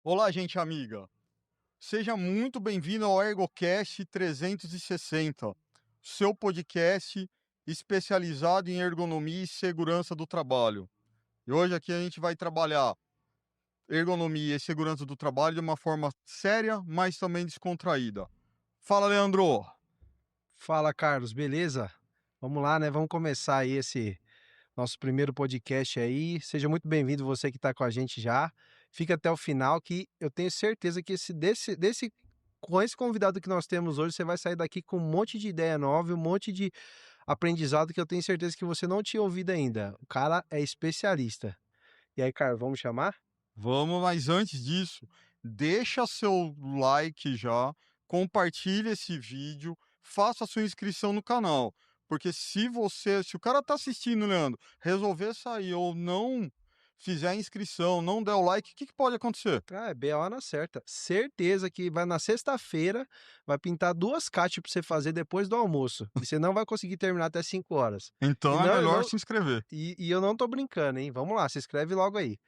Olá, gente amiga. Seja muito bem-vindo ao ErgoCast 360, seu podcast especializado em ergonomia e segurança do trabalho. E hoje aqui a gente vai trabalhar ergonomia e segurança do trabalho de uma forma séria, mas também descontraída. Fala, Leandro. Fala, Carlos, beleza? Vamos lá, né? Vamos começar aí esse nosso primeiro podcast aí. Seja muito bem-vindo você que está com a gente já. Fica até o final que eu tenho certeza que com esse convidado que nós temos hoje, você vai sair daqui com um monte de ideia nova, e um monte de aprendizado que eu tenho certeza que você não tinha ouvido ainda. O cara é especialista. E aí, Carlos, vamos chamar? Vamos, mas antes disso, deixa seu like já, compartilha esse vídeo, faça a sua inscrição no canal, porque se o cara tá assistindo, Leandro, resolver sair ou não fizer a inscrição, não der o like, o que que pode acontecer? Ah, é BO na certa. Certeza que vai na sexta-feira, vai pintar 2 kart pra você fazer depois do almoço, e você não vai conseguir terminar até 5 horas. E Então é não eu melhor não se inscrever. e eu não tô brincando, hein. Vamos lá, se inscreve logo aí.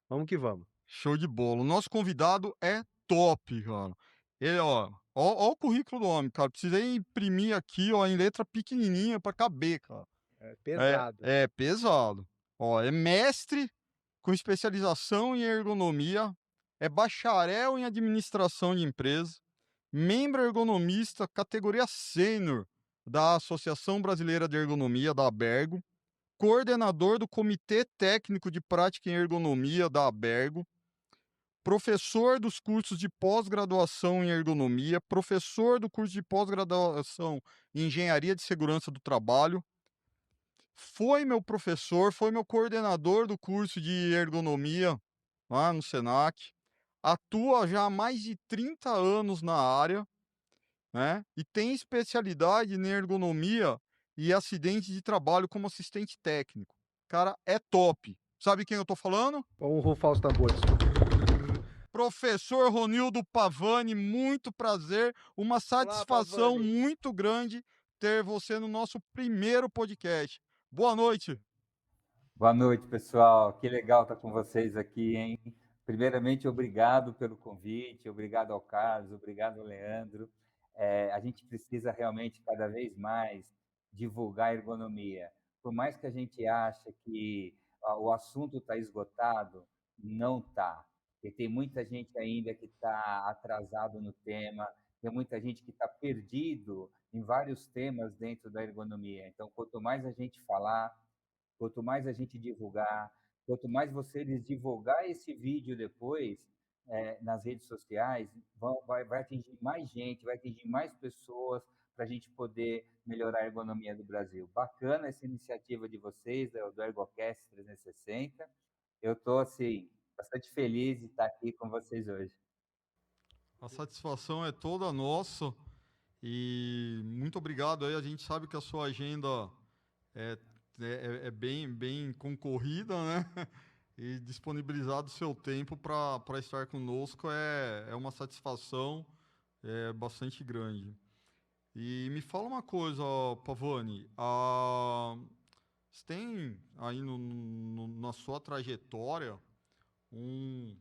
Vamos que vamos. Show de bola. O nosso convidado é top, cara. Ele, ó o currículo do homem, cara. Precisei imprimir aqui, ó, em letra pequenininha para caber, cara. É É, pesado. é pesado. Ó, é mestre com especialização em ergonomia, é bacharel em administração de empresas, membro ergonomista categoria sênior da Associação Brasileira de Ergonomia, da Abergo, coordenador do Comitê Técnico de Prática em Ergonomia, da Abergo, professor dos cursos de pós-graduação em ergonomia, professor do curso de pós-graduação em engenharia de segurança do trabalho, foi meu professor, foi meu coordenador do curso de ergonomia lá no Senac, atua já há mais de 30 anos na área, né? E tem especialidade em ergonomia e acidente de trabalho como assistente técnico. Cara, é top. Sabe quem eu tô falando? Vamos rufar os tambores. Professor Ronildo Pavani, muito prazer, uma Olá, satisfação Pavani. muito grande ter você no nosso primeiro podcast. Boa noite. Boa noite, pessoal. Que legal estar com vocês aqui, hein? Primeiramente, obrigado pelo convite, obrigado ao Carlos, obrigado ao Leandro. A gente precisa realmente cada vez mais divulgar a ergonomia. Por mais que a gente ache que o assunto está esgotado, não está. E tem muita gente ainda que está atrasado no tema, tem muita gente que está perdido em vários temas dentro da ergonomia. Então, quanto mais a gente falar, quanto mais a gente divulgar, quanto mais vocês divulgar esse vídeo depois, nas redes sociais, vai atingir mais gente, vai atingir mais pessoas para a gente poder melhorar a ergonomia do Brasil. Bacana essa iniciativa de vocês, do ErgoCast 360. Eu estou, assim, bastante feliz de estar aqui com vocês hoje. A satisfação é toda nossa e muito obrigado aí. A gente sabe que a sua agenda é, é bem concorrida, né? E disponibilizado o seu tempo para estar conosco é uma satisfação bastante grande. E me fala uma coisa, Pavani, você tem aí na sua trajetória um,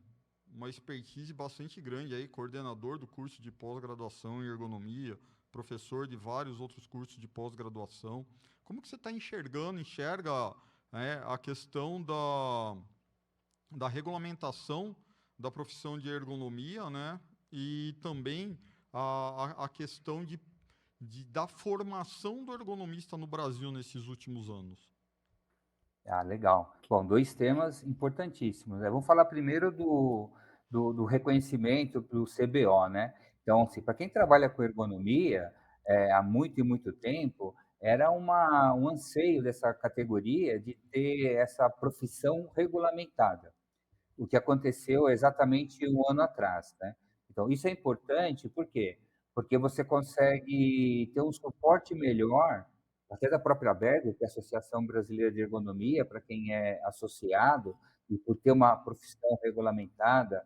uma expertise bastante grande aí, coordenador do curso de pós-graduação em ergonomia, professor de vários outros cursos de pós-graduação. Como que você está enxerga, né, a questão da regulamentação da profissão de ergonomia, né? E também a questão da formação do ergonomista no Brasil nesses últimos anos. Ah, legal. Bom, dois temas importantíssimos, né? Vamos falar primeiro do reconhecimento do CBO, né? Então, assim, para quem trabalha com ergonomia, há muito e muito tempo, era um anseio dessa categoria de ter essa profissão regulamentada, o que aconteceu exatamente um ano atrás, né? Então, isso é importante, por quê? Porque você consegue ter um suporte melhor, até da própria Bergo, que é a Associação Brasileira de Ergonomia, para quem é associado, e por ter uma profissão regulamentada,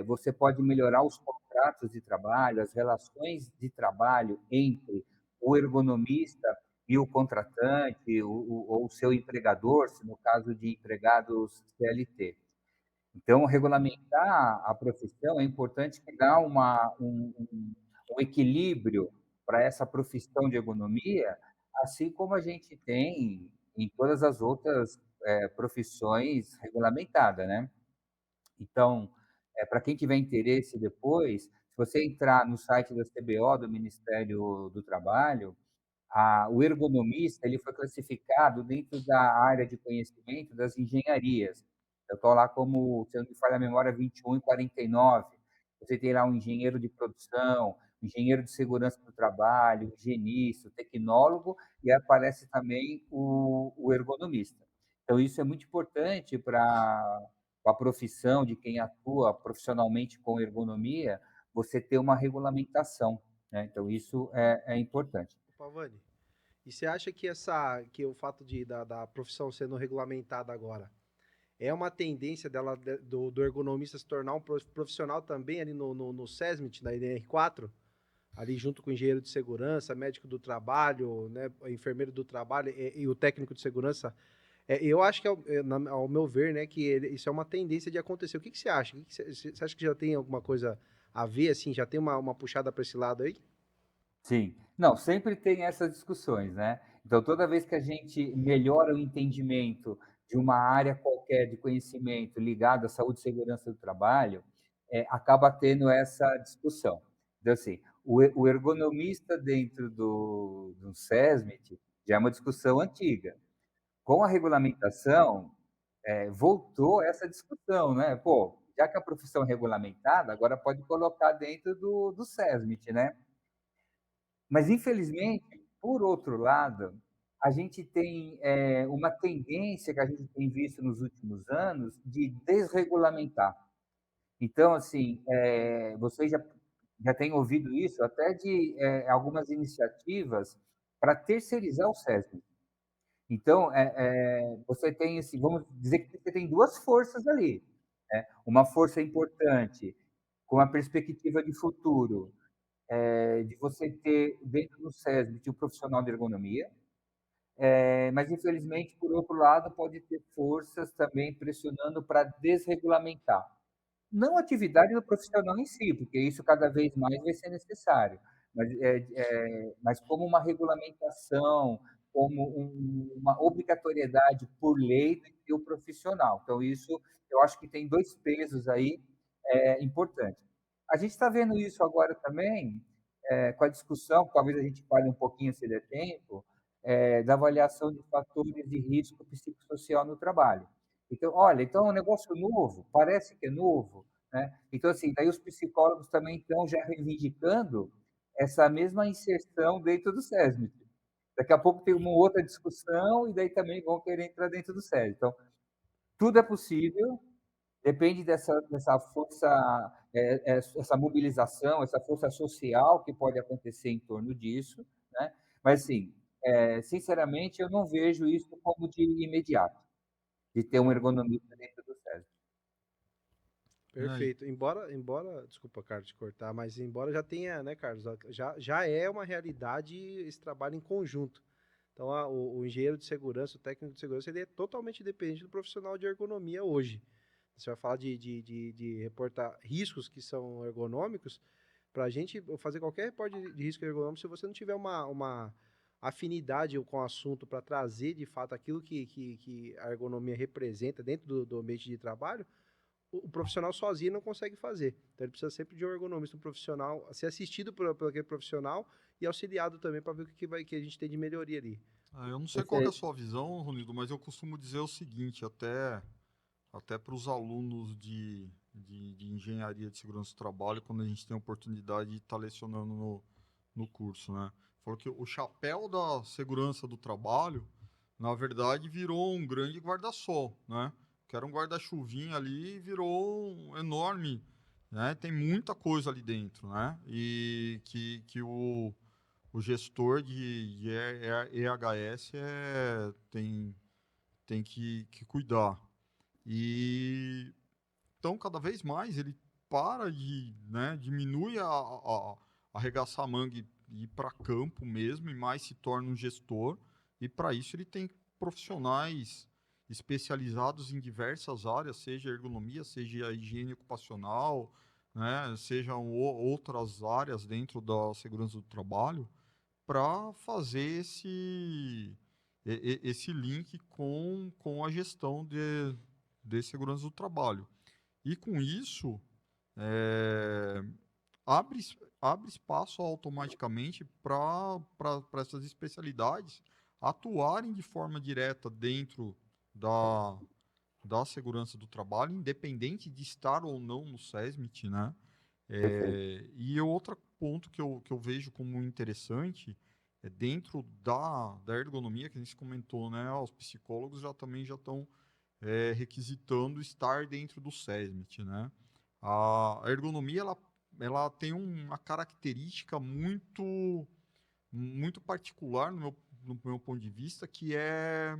você pode melhorar os contratos de trabalho, as relações de trabalho entre o ergonomista e o contratante, ou o seu empregador, se no caso de empregados CLT. Então, regulamentar a profissão é importante que dá um equilíbrio para essa profissão de ergonomia, assim como a gente tem em todas as outras, profissões regulamentadas, né. Então, para quem tiver interesse depois, se você entrar no site da CBO, do Ministério do Trabalho, o ergonomista, ele foi classificado dentro da área de conhecimento das engenharias. Eu estou lá como, se eu não me falha a memória, 21 e 49. Você tem lá um engenheiro de produção, um engenheiro de segurança do trabalho, um higienista, o tecnólogo, e aparece também o ergonomista. Então isso é muito importante para a profissão de quem atua profissionalmente com ergonomia, você ter uma regulamentação, né, então isso é importante. Pavani, e você acha que que o fato da profissão sendo regulamentada agora é uma tendência do ergonomista se tornar um profissional também ali no SESMIT, na NR4, ali junto com o engenheiro de segurança, médico do trabalho, né, enfermeiro do trabalho e o técnico de segurança? Eu acho que, ao meu ver, né, que isso é uma tendência de acontecer. O que você acha? Você acha que já tem alguma coisa a ver, assim, já tem uma puxada para esse lado aí? Sim. Não, sempre tem essas discussões, né. Então toda vez que a gente melhora o entendimento de uma área qualquer de conhecimento ligado à saúde e segurança do trabalho, acaba tendo essa discussão. Então assim, o ergonomista dentro do SESMIT já é uma discussão antiga. Com a regulamentação, voltou essa discussão, né. Pô, já que a profissão é regulamentada, agora pode colocar dentro do SESMIT, né. Mas infelizmente, por outro lado, a gente tem, uma tendência que a gente tem visto nos últimos anos de desregulamentar. Então, assim, vocês já têm ouvido isso até de, algumas iniciativas para terceirizar o SESC. Então, você tem, assim, vamos dizer que você tem 2 forças ali, né, uma força importante com a perspectiva de futuro, de você ter dentro do SESB um profissional de ergonomia, mas infelizmente, por outro lado, pode ter forças também pressionando para desregulamentar. Não a atividade do profissional em si, porque isso cada vez mais vai ser necessário, mas como uma regulamentação, como uma obrigatoriedade por lei de ter o profissional. Então isso, eu acho que tem 2 pesos aí, importantes. A gente está vendo isso agora também, com a discussão, talvez a gente fale um pouquinho se der tempo, da avaliação de fatores de risco psicossocial no trabalho. Então, olha, então é um negócio novo, parece que é novo, né. Então, assim, daí os psicólogos também estão já reivindicando essa mesma inserção dentro do SESMIT. Daqui a pouco tem uma outra discussão e daí também vão querer entrar dentro do SESMIT. Então, tudo é possível, depende dessa força, essa mobilização, essa força social que pode acontecer em torno disso, né. Mas assim, sinceramente, eu não vejo isso como de imediato, de ter um ergonomista dentro do SESMIT. É, Perfeito. Embora, desculpa, Carlos, te cortar, mas embora já tenha, né, Carlos, já é uma realidade esse trabalho em conjunto. Então, o engenheiro de segurança, o técnico de segurança, ele é totalmente dependente do profissional de ergonomia hoje. Você vai falar de reportar riscos que são ergonômicos, para a gente fazer qualquer reporte de risco ergonômico, se você não tiver uma afinidade com o assunto para trazer de fato aquilo que a ergonomia representa dentro do ambiente de trabalho, o profissional sozinho não consegue fazer. Então ele precisa sempre de um ergonomista, um profissional, ser assistido por aquele profissional e auxiliado também para ver que a gente tem de melhoria ali. eu não sei qual que é a Perfeito. sua visão, Ronido, mas eu costumo dizer o seguinte, até para os alunos de engenharia de segurança do trabalho, quando a gente tem a oportunidade de estar lecionando no curso, né? Falou que o chapéu da segurança do trabalho, na verdade, virou um grande guarda-sol, né? Que era um guarda-chuvinha ali e virou um enorme, né? Tem muita coisa ali dentro, né? E que o gestor de EHS tem que cuidar. E então, cada vez mais, ele para de, né, diminui arregaçar a manga e ir para campo mesmo, e mais se torna um gestor, e para isso ele tem profissionais especializados em diversas áreas, seja ergonomia, seja a higiene ocupacional, né, sejam outras áreas dentro da segurança do trabalho, para fazer esse link com a gestão de segurança do trabalho. E com isso, é, abre, abre espaço automaticamente para essas especialidades atuarem de forma direta dentro da, da segurança do trabalho, independente de estar ou não no SESMIT, né? Perfeito. E outro ponto que eu vejo como interessante é dentro da ergonomia que a gente comentou, né? Os psicólogos também já estão requisitando estar dentro do SESMIT, né? A ergonomia ela tem uma característica muito particular no meu ponto de vista, que é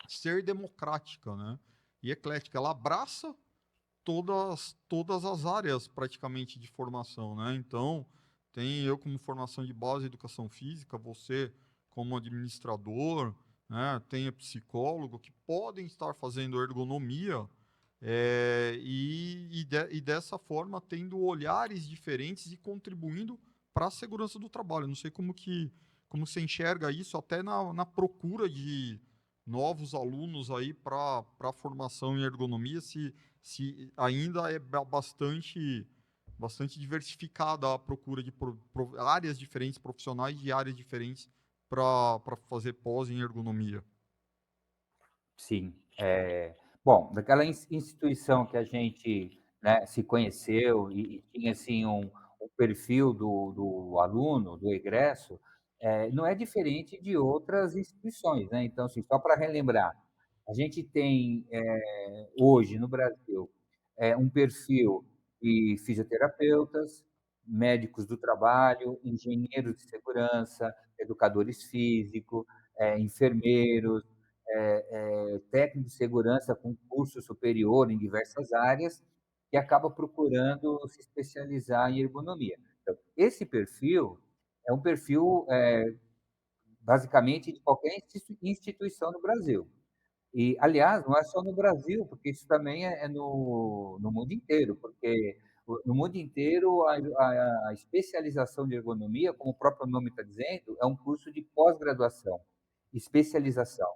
ser democrática, né? E eclética. Ela abraça todas as áreas praticamente de formação, né? Então, tem eu como formação de base educação física, você como administrador, né? Tem psicólogo que podem estar fazendo ergonomia e dessa forma tendo olhares diferentes e contribuindo para a segurança do trabalho. Não sei como você enxerga isso até na procura de novos alunos aí para a formação em ergonomia, se ainda é bastante diversificada a procura de áreas diferentes, profissionais de áreas diferentes para fazer pós em ergonomia. Sim. Bom, daquela instituição que a gente, né, se conheceu e tinha assim um perfil do aluno, do egresso, não é diferente de outras instituições, né? Então, assim, só para relembrar, a gente tem hoje no Brasil um perfil de fisioterapeutas, médicos do trabalho, engenheiros de segurança, educadores físicos, enfermeiros, técnico de segurança com curso superior em diversas áreas, que acaba procurando se especializar em ergonomia. Então, esse perfil é um perfil, basicamente, de qualquer instituição no Brasil. E, aliás, não é só no Brasil, porque isso também é no mundo inteiro, porque no mundo inteiro a especialização de ergonomia, como o próprio nome está dizendo, é um curso de pós-graduação, especialização.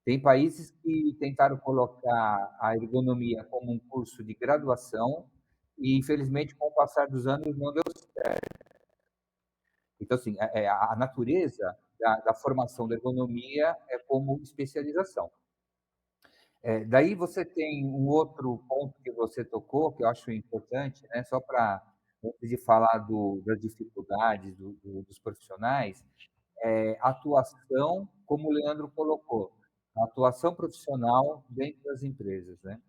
Tem países que tentaram colocar a ergonomia como um curso de graduação e, infelizmente, com o passar dos anos, não deu. Então, assim, a natureza da formação da ergonomia é como especialização. Daí você tem um outro ponto que você tocou, que eu acho importante, né, só para, antes de falar das dificuldades dos profissionais, atuação, como o Leandro colocou, a atuação profissional dentro das empresas, né?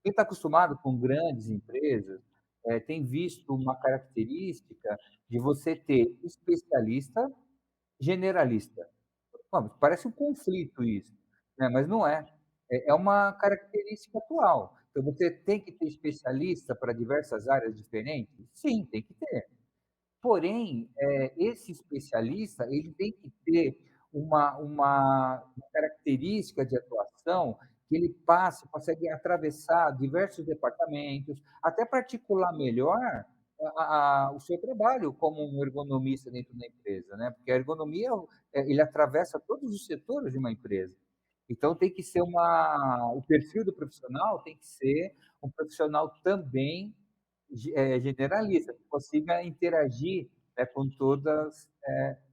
Quem está acostumado com grandes empresas, tem visto uma característica de você ter especialista, generalista. Vamos, parece um conflito isso, né, mas não é. É uma característica atual. Então você tem que ter especialista para diversas áreas diferentes? Sim, tem que ter. Porém, esse especialista, ele tem que ter uma característica de atuação que ele consegue atravessar diversos departamentos, até para articular melhor o seu trabalho como um ergonomista dentro da empresa, né, porque a ergonomia, ele atravessa todos os setores de uma empresa. Então tem que ser o perfil do profissional tem que ser um profissional também generalista, que consiga interagir, com todas,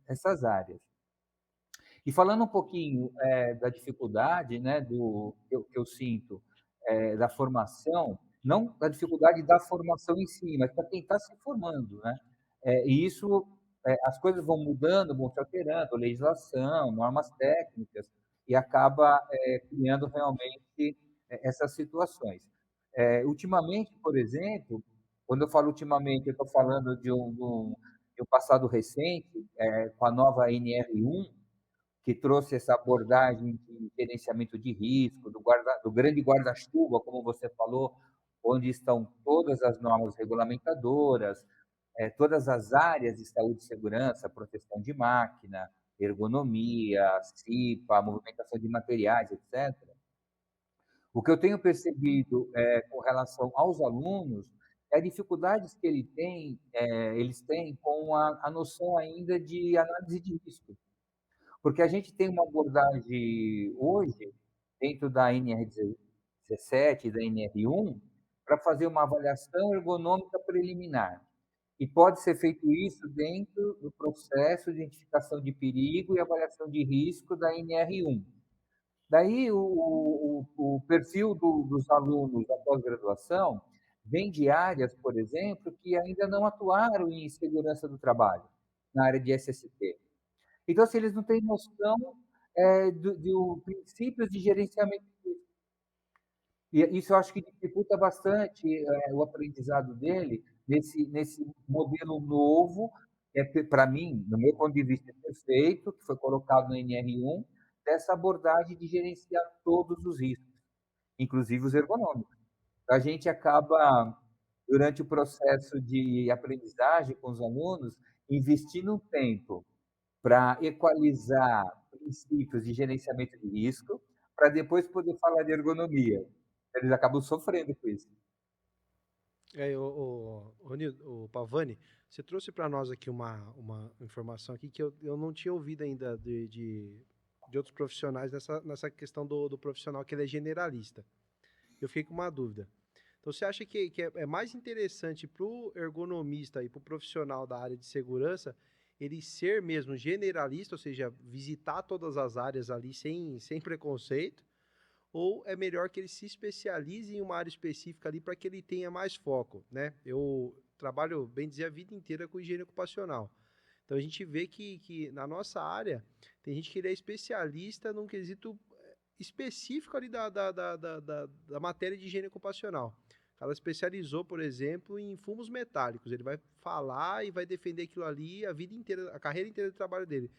essas áreas. E falando um pouquinho, da dificuldade, né, que eu sinto, da formação, não da dificuldade da formação em si, mas para quem está se formando, né. E isso, as coisas vão mudando, vão se alterando, legislação, normas técnicas, e acaba, criando realmente, essas situações. Ultimamente, por exemplo, quando eu falo ultimamente, eu estou falando de um passado recente, com a nova NR1, que trouxe essa abordagem de gerenciamento de risco, do grande guarda-chuva, como você falou, onde estão todas as normas regulamentadoras, todas as áreas de saúde e segurança, proteção de máquina, ergonomia, CIPA, movimentação de materiais, etc. O que eu tenho percebido, com relação aos alunos, é a dificuldades que eles têm com a noção ainda de análise de risco. Porque a gente tem uma abordagem hoje, dentro da NR17 e da NR1, para fazer uma avaliação ergonômica preliminar. E pode ser feito isso dentro do processo de identificação de perigo e avaliação de risco da NR1. Daí o perfil dos alunos da pós-graduação vem de áreas, por exemplo, que ainda não atuaram em segurança do trabalho, na área de SST. Então, assim, eles não têm noção, do princípios de gerenciamento. E isso eu acho que dificulta bastante, o aprendizado dele nesse modelo novo, para mim, no meu ponto de vista, perfeito, que foi colocado no NR1, dessa abordagem de gerenciar todos os riscos, inclusive os ergonômicos. A gente acaba, durante o processo de aprendizagem com os alunos, investindo um tempo para equalizar princípios de gerenciamento de risco, para depois poder falar de ergonomia. Eles acabam sofrendo com isso. O Pavani, você trouxe para nós aqui uma informação aqui que eu não tinha ouvido ainda de outros profissionais nessa questão do profissional que ele é generalista. Eu fiquei com uma dúvida. Então, você acha que é mais interessante para o ergonomista e para o profissional da área de segurança ele ser mesmo generalista, ou seja, visitar todas as áreas ali sem preconceito, ou é melhor que ele se especialize em uma área específica ali para que ele tenha mais foco, né? Eu trabalho, bem dizer, a vida inteira com higiene ocupacional. Então a gente vê que na nossa área tem gente que ele é especialista num quesito específico ali da matéria de higiene ocupacional. Ela especializou, por exemplo, em fumos metálicos. Ele vai falar e vai defender aquilo ali a vida inteira, a carreira inteira do trabalho dele.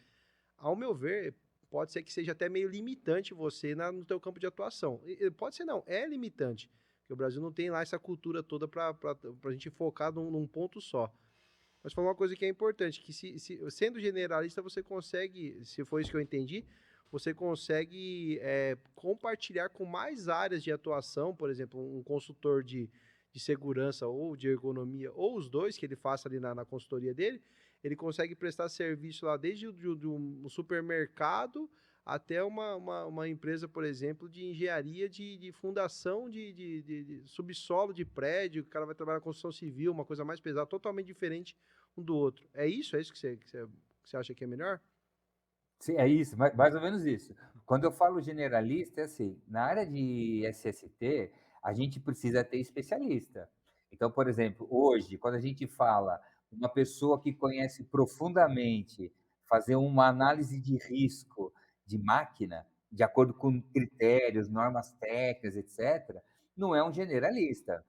Ao meu ver, pode ser que seja até meio limitante você no teu campo de atuação. Pode ser não, é limitante. Porque o Brasil não tem lá essa cultura toda para a gente focar num ponto só. Mas foi uma coisa que é importante, que sendo generalista você consegue, se foi isso que eu entendi, você consegue compartilhar com mais áreas de atuação, por exemplo, um consultor de segurança ou de ergonomia, ou os dois que ele faça ali na consultoria dele, ele consegue prestar serviço lá desde um supermercado até uma empresa, por exemplo, de engenharia de fundação de subsolo de prédio, o cara vai trabalhar na construção civil, uma coisa mais pesada, totalmente diferente um do outro. É isso? É isso que você acha que é melhor? Sim, é isso, mais ou menos isso. Quando eu falo generalista, é assim, na área de SST, a gente precisa ter especialista. Então, por exemplo, hoje, quando a gente fala uma pessoa que conhece profundamente fazer uma análise de risco de máquina, de acordo com critérios, normas técnicas, etc., não é um generalista.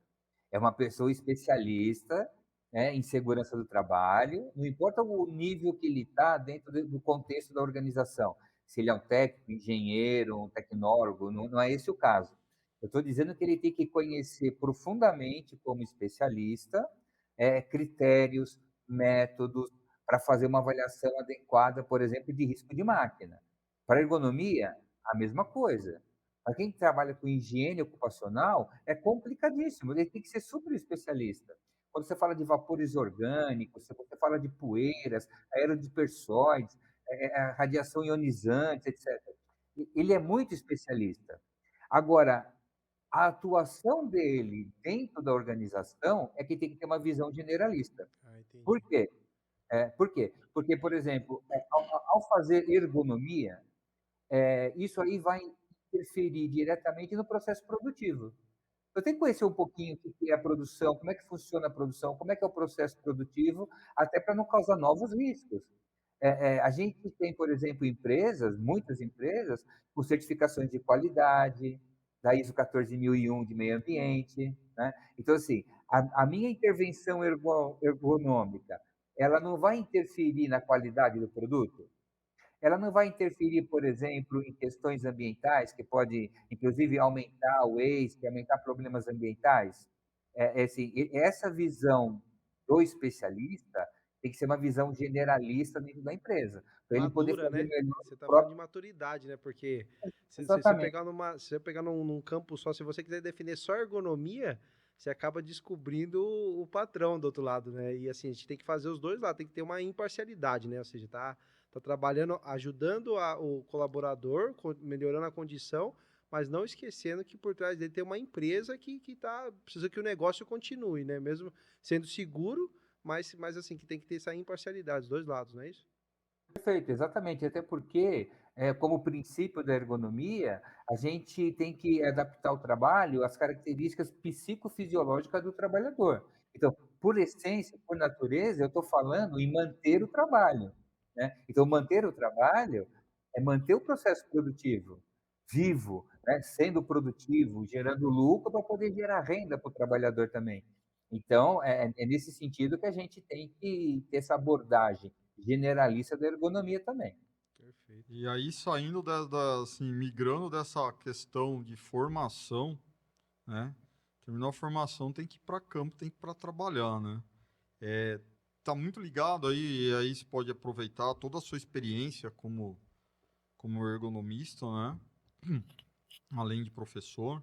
É uma pessoa especialista, né, em segurança do trabalho, não importa o nível que ele está dentro do contexto da organização, se ele é um técnico, engenheiro, um tecnólogo, não é esse o caso. Eu estou dizendo que ele tem que conhecer profundamente, como especialista, critérios, métodos, para fazer uma avaliação adequada, por exemplo, de risco de máquina. Para ergonomia, a mesma coisa. Para quem trabalha com higiene ocupacional, é complicadíssimo, ele tem que ser super especialista. Quando você fala de vapores orgânicos, se você fala de poeiras, aerodispersóides, radiação ionizante, etc. Ele é muito especialista. Agora, a atuação dele dentro da organização é que tem que ter uma visão generalista. Ah, entendi. Por quê? Por quê? Porque, por exemplo, ao fazer ergonomia, isso aí vai interferir diretamente no processo produtivo. Eu tenho que conhecer um pouquinho o que é a produção, como é que funciona a produção, como é que é o processo produtivo, até para não causar novos riscos. A gente tem, por exemplo, empresas, muitas empresas, com certificações de qualidade, da ISO 14001 de meio ambiente, né? Então, assim, a minha intervenção ergonômica, ela não vai interferir na qualidade do produto? Ela não vai interferir, por exemplo, em questões ambientais, que pode, inclusive, aumentar o waste, aumentar problemas ambientais? Assim, essa visão do especialista tem que ser uma visão generalista dentro da empresa, para ele poder Madura, fazer né? melhor Você o tá falando de próprio. maturidade, né? Porque se você Exatamente. pegar se você pegar num campo só, se você quiser definir só ergonomia, você acaba descobrindo o patrão do outro lado, né? E assim, a gente tem que fazer os dois lados, tem que ter uma imparcialidade, né? Ou seja, tá trabalhando, ajudando o colaborador, melhorando a condição, mas não esquecendo que por trás dele tem uma empresa precisa que o negócio continue, né? Mesmo sendo seguro, mas assim, que tem que ter essa imparcialidade, os dois lados, não é isso? Perfeito, exatamente. Até porque, como princípio da ergonomia, a gente tem que adaptar o trabalho às características psicofisiológicas do trabalhador. Então, por essência, por natureza, eu estou falando em manter o trabalho, né? Então, manter o trabalho é manter o processo produtivo vivo, né? Sendo produtivo, gerando lucro para poder gerar renda para o trabalhador também. Então, é nesse sentido que a gente tem que ter essa abordagem generalista da ergonomia também. Perfeito. E aí, saindo assim, migrando dessa questão de formação, né? Terminou a formação, tem que ir para campo, tem que ir para trabalhar, né? Tá muito ligado aí, e aí você pode aproveitar toda a sua experiência como ergonomista, né? Além de professor.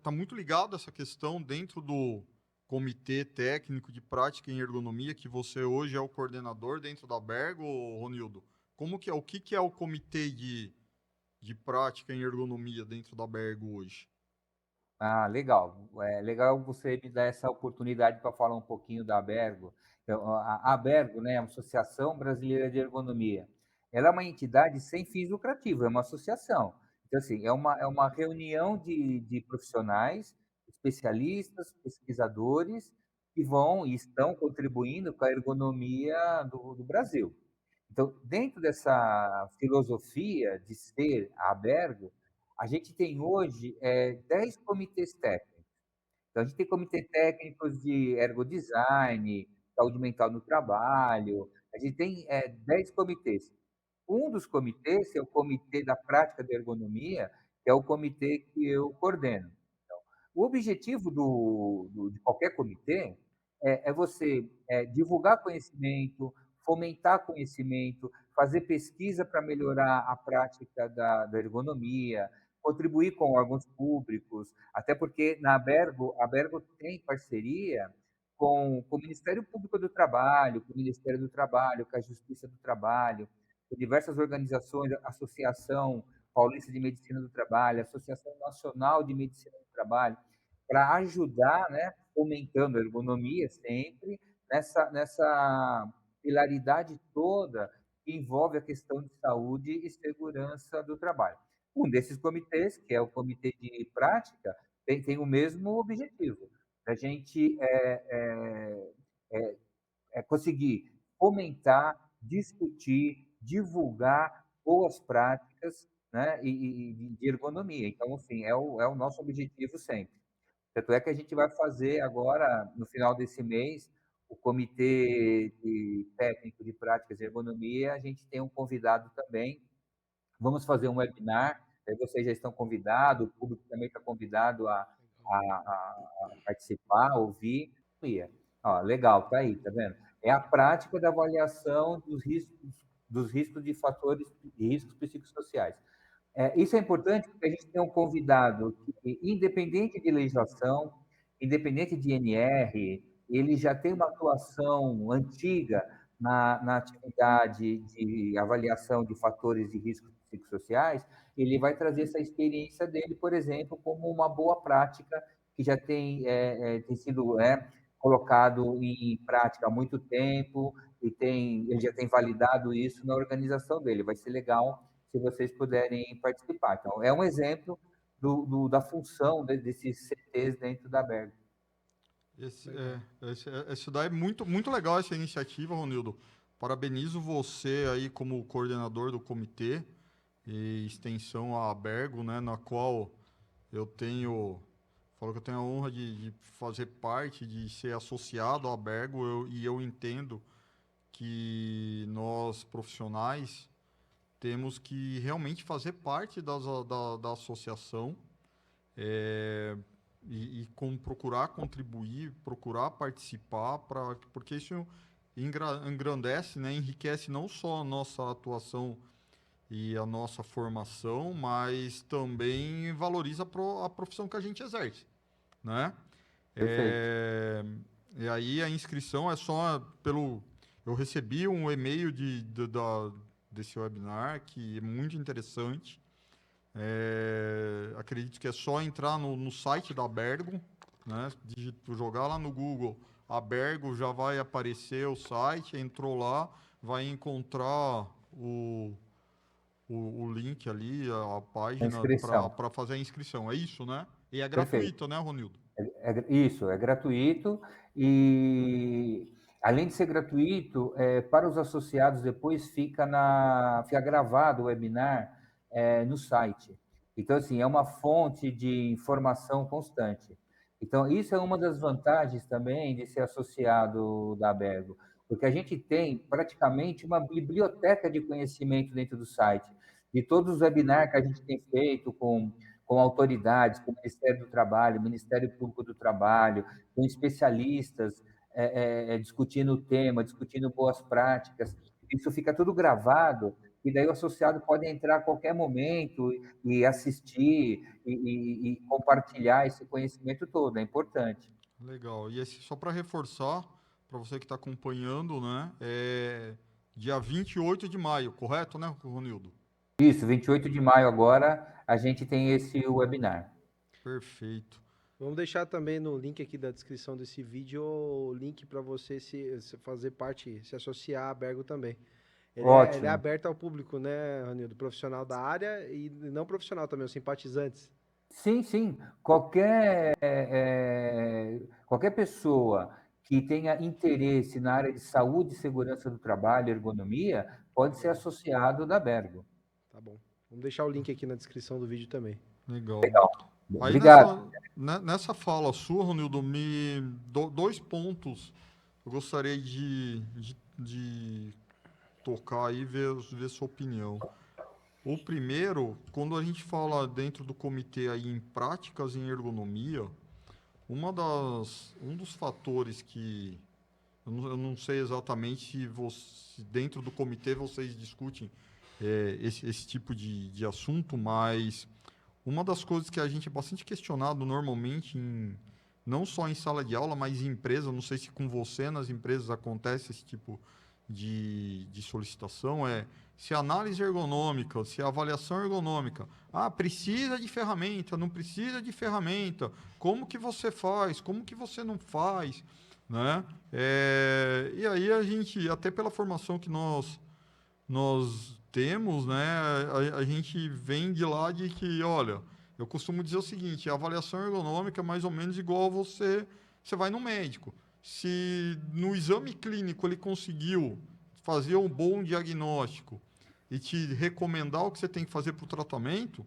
Tá muito ligado essa questão dentro do Comitê Técnico de Prática em Ergonomia, que você hoje é o coordenador dentro da Bergo, Ronildo. Como que é, o que que é o Comitê de Prática em Ergonomia dentro da Bergo hoje? Ah, legal. É legal você me dar essa oportunidade para falar um pouquinho da Abergo. Então, a Abergo, né, é uma Associação Brasileira de Ergonomia. Ela é uma entidade sem fins lucrativos, é uma associação. Então, assim, é uma reunião de profissionais, especialistas, pesquisadores, que vão e estão contribuindo com a ergonomia do Brasil. Então, dentro dessa filosofia de ser a Abergo, a gente tem hoje 10 comitês técnicos. Então, a gente tem comitê técnicos de ergodesign, saúde mental no trabalho, a gente tem 10 comitês. Um dos comitês é o Comitê da Prática da Ergonomia, que é o comitê que eu coordeno. O objetivo de qualquer comitê é você divulgar conhecimento, fomentar conhecimento, fazer pesquisa para melhorar a prática da ergonomia, contribuir com órgãos públicos, até porque a Bergo tem parceria com o Ministério Público do Trabalho, com o Ministério do Trabalho, com a Justiça do Trabalho, com diversas organizações, Associação Paulista de Medicina do Trabalho, Associação Nacional de Medicina do Trabalho, para ajudar, né, fomentando a ergonomia sempre, nessa pilaridade toda que envolve a questão de saúde e segurança do trabalho. Um desses comitês, que é o Comitê de Prática, tem o mesmo objetivo, a gente conseguir fomentar, discutir, divulgar boas práticas, né, de ergonomia. Então, assim, é o nosso objetivo sempre. Tanto é que a gente vai fazer agora, no final desse mês, o Comitê Técnico de Práticas de Ergonomia, a gente tem um convidado também. Vamos fazer um webinar, vocês já estão convidados, o público também está convidado a participar, a ouvir. Ó, legal, tá aí, tá vendo? É a prática da avaliação dos riscos de fatores de riscos psicossociais. Isso é importante porque a gente tem um convidado que, independente de legislação, independente de INR, ele já tem uma atuação antiga na atividade de avaliação de fatores de riscos psicossociais. Ele vai trazer essa experiência dele, por exemplo, como uma boa prática que já tem sido colocado em prática há muito tempo e ele já tem validado isso na organização dele. Vai ser legal se vocês puderem participar. Então, é um exemplo da função desses CTs dentro da Berg. Legal. Esse daí é muito, muito legal essa iniciativa, Ronildo. Parabenizo você aí como coordenador do comitê e extensão à Bergo, né, na qual eu falo que eu tenho a honra de fazer parte, de ser associado à Bergo, e eu entendo que nós profissionais temos que realmente fazer parte da associação, é, procurar contribuir, procurar participar, porque isso engrandece, né, enriquece não só a nossa atuação e a nossa formação, mas também valoriza a profissão que a gente exerce, né? Perfeito. É, e aí a inscrição é só pelo. Eu recebi um e-mail desse webinar que é muito interessante. Acredito que é só entrar no site da Bergo, né? Jogar lá no Google a Bergo, já vai aparecer o site. Entrou lá, vai encontrar o link ali, a A página inscrição. para fazer a inscrição. É isso, né? E é Perfeito. gratuito, né, Ronildo? Isso, é gratuito e, além de ser gratuito, para os associados depois fica gravado o webinar no site. Então, assim, é uma fonte de informação constante. Então, isso é uma das vantagens também de ser associado da Abergo, porque a gente tem praticamente uma biblioteca de conhecimento dentro do site, de todos os webinars que a gente tem feito com autoridades, com o Ministério do Trabalho, Ministério Público do Trabalho, com especialistas discutindo o tema, discutindo boas práticas. Isso fica tudo gravado, e daí o associado pode entrar a qualquer momento e assistir e compartilhar esse conhecimento todo, é importante. Legal. E esse, só para reforçar, para você que está acompanhando, né? É dia 28 de maio, correto, né, Ronildo? Isso, 28 de maio agora, a gente tem esse webinar. Perfeito. Vamos deixar também no link aqui da descrição desse vídeo o link para você se fazer parte, se associar a Bergo também. Ele é Ótimo. aberto ao público, né, Ranildo? Profissional da área e não profissional também, os simpatizantes. Sim, sim. Qualquer pessoa que tenha interesse na área de saúde e segurança do trabalho, ergonomia, pode ser Legal, associado da Bergo. tá bom. Vamos deixar o link aqui na descrição do vídeo também. Legal. Aí Obrigado. nessa fala sua, Ronildo, dois pontos eu gostaria de tocar aí e ver sua opinião. O primeiro, quando a gente fala dentro do comitê aí em práticas em ergonomia, um dos fatores que eu não sei exatamente se dentro do comitê vocês discutem esse tipo de assunto, mas uma das coisas que a gente é bastante questionado normalmente, não só em sala de aula, mas em empresa, não sei se com você nas empresas acontece esse tipo de solicitação, é se a análise ergonômica, se a avaliação ergonômica, precisa de ferramenta, não precisa de ferramenta, como que você faz, como que você não faz, né? E aí a gente, até pela formação que nós temos, né, a gente vem de lá de que, olha, eu costumo dizer o seguinte, a avaliação ergonômica é mais ou menos igual a você vai no médico. Se no exame clínico ele conseguiu fazer um bom diagnóstico e te recomendar o que você tem que fazer para o tratamento,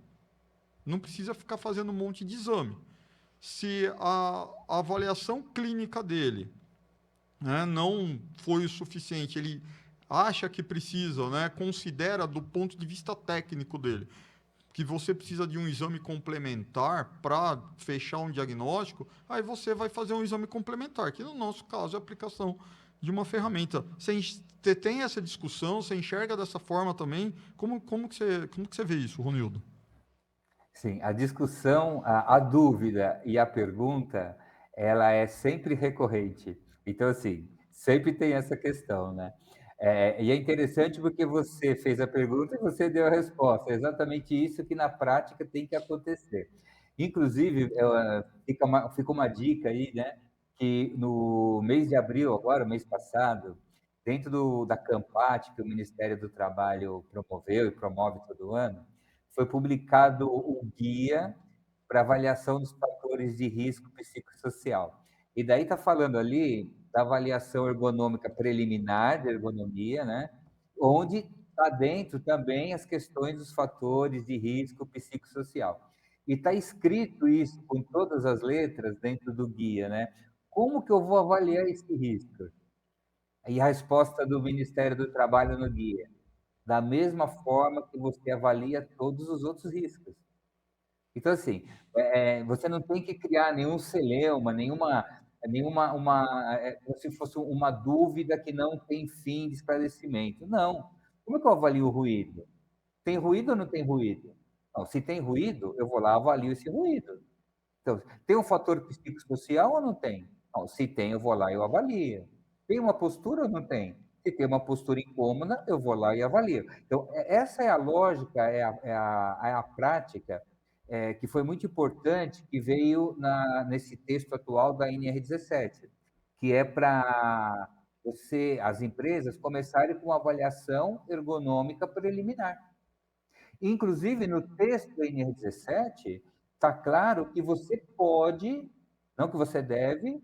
não precisa ficar fazendo um monte de exame. Se a avaliação clínica dele, né, não foi o suficiente, ele acha que precisa, né, considera do ponto de vista técnico dele, que você precisa de um exame complementar para fechar um diagnóstico, aí você vai fazer um exame complementar, que no nosso caso é a aplicação de uma ferramenta. Você tem essa discussão, você enxerga dessa forma também? Como que você vê isso, Ronildo? Sim, a discussão, a dúvida e a pergunta, ela é sempre recorrente. Então, assim, sempre tem essa questão, né? E é interessante porque você fez a pergunta e você deu a resposta. É exatamente isso que na prática tem que acontecer. Inclusive, fica uma dica aí, né? Que no mês de abril, agora, mês passado, dentro da Campat, que o Ministério do Trabalho promoveu e promove todo ano, foi publicado o guia para avaliação dos fatores de risco psicossocial. E daí está falando ali da avaliação ergonômica preliminar de ergonomia, né? Onde está dentro também as questões dos fatores de risco psicossocial. E está escrito isso com todas as letras dentro do guia, né? Como que eu vou avaliar esse risco? E a resposta do Ministério do Trabalho no guia: da mesma forma que você avalia todos os outros riscos. Então, assim, você não tem que criar nenhum celeuma, nenhuma como se fosse uma dúvida que não tem fim de esclarecimento. Não. Como é que eu avalio o ruído? Tem ruído ou não tem ruído? Não, se tem ruído, eu vou lá e avalio esse ruído. Então, tem um fator psicossocial ou não tem? Não, se tem, eu vou lá e eu avalio. Tem uma postura ou não tem? Se tem uma postura incômoda, eu vou lá e avalio. Então, essa é a lógica, é a prática que foi muito importante, que veio nesse texto atual da NR17, que é para as empresas começarem com uma avaliação ergonômica preliminar. Inclusive, no texto da NR17, está claro que você pode, não que você deve,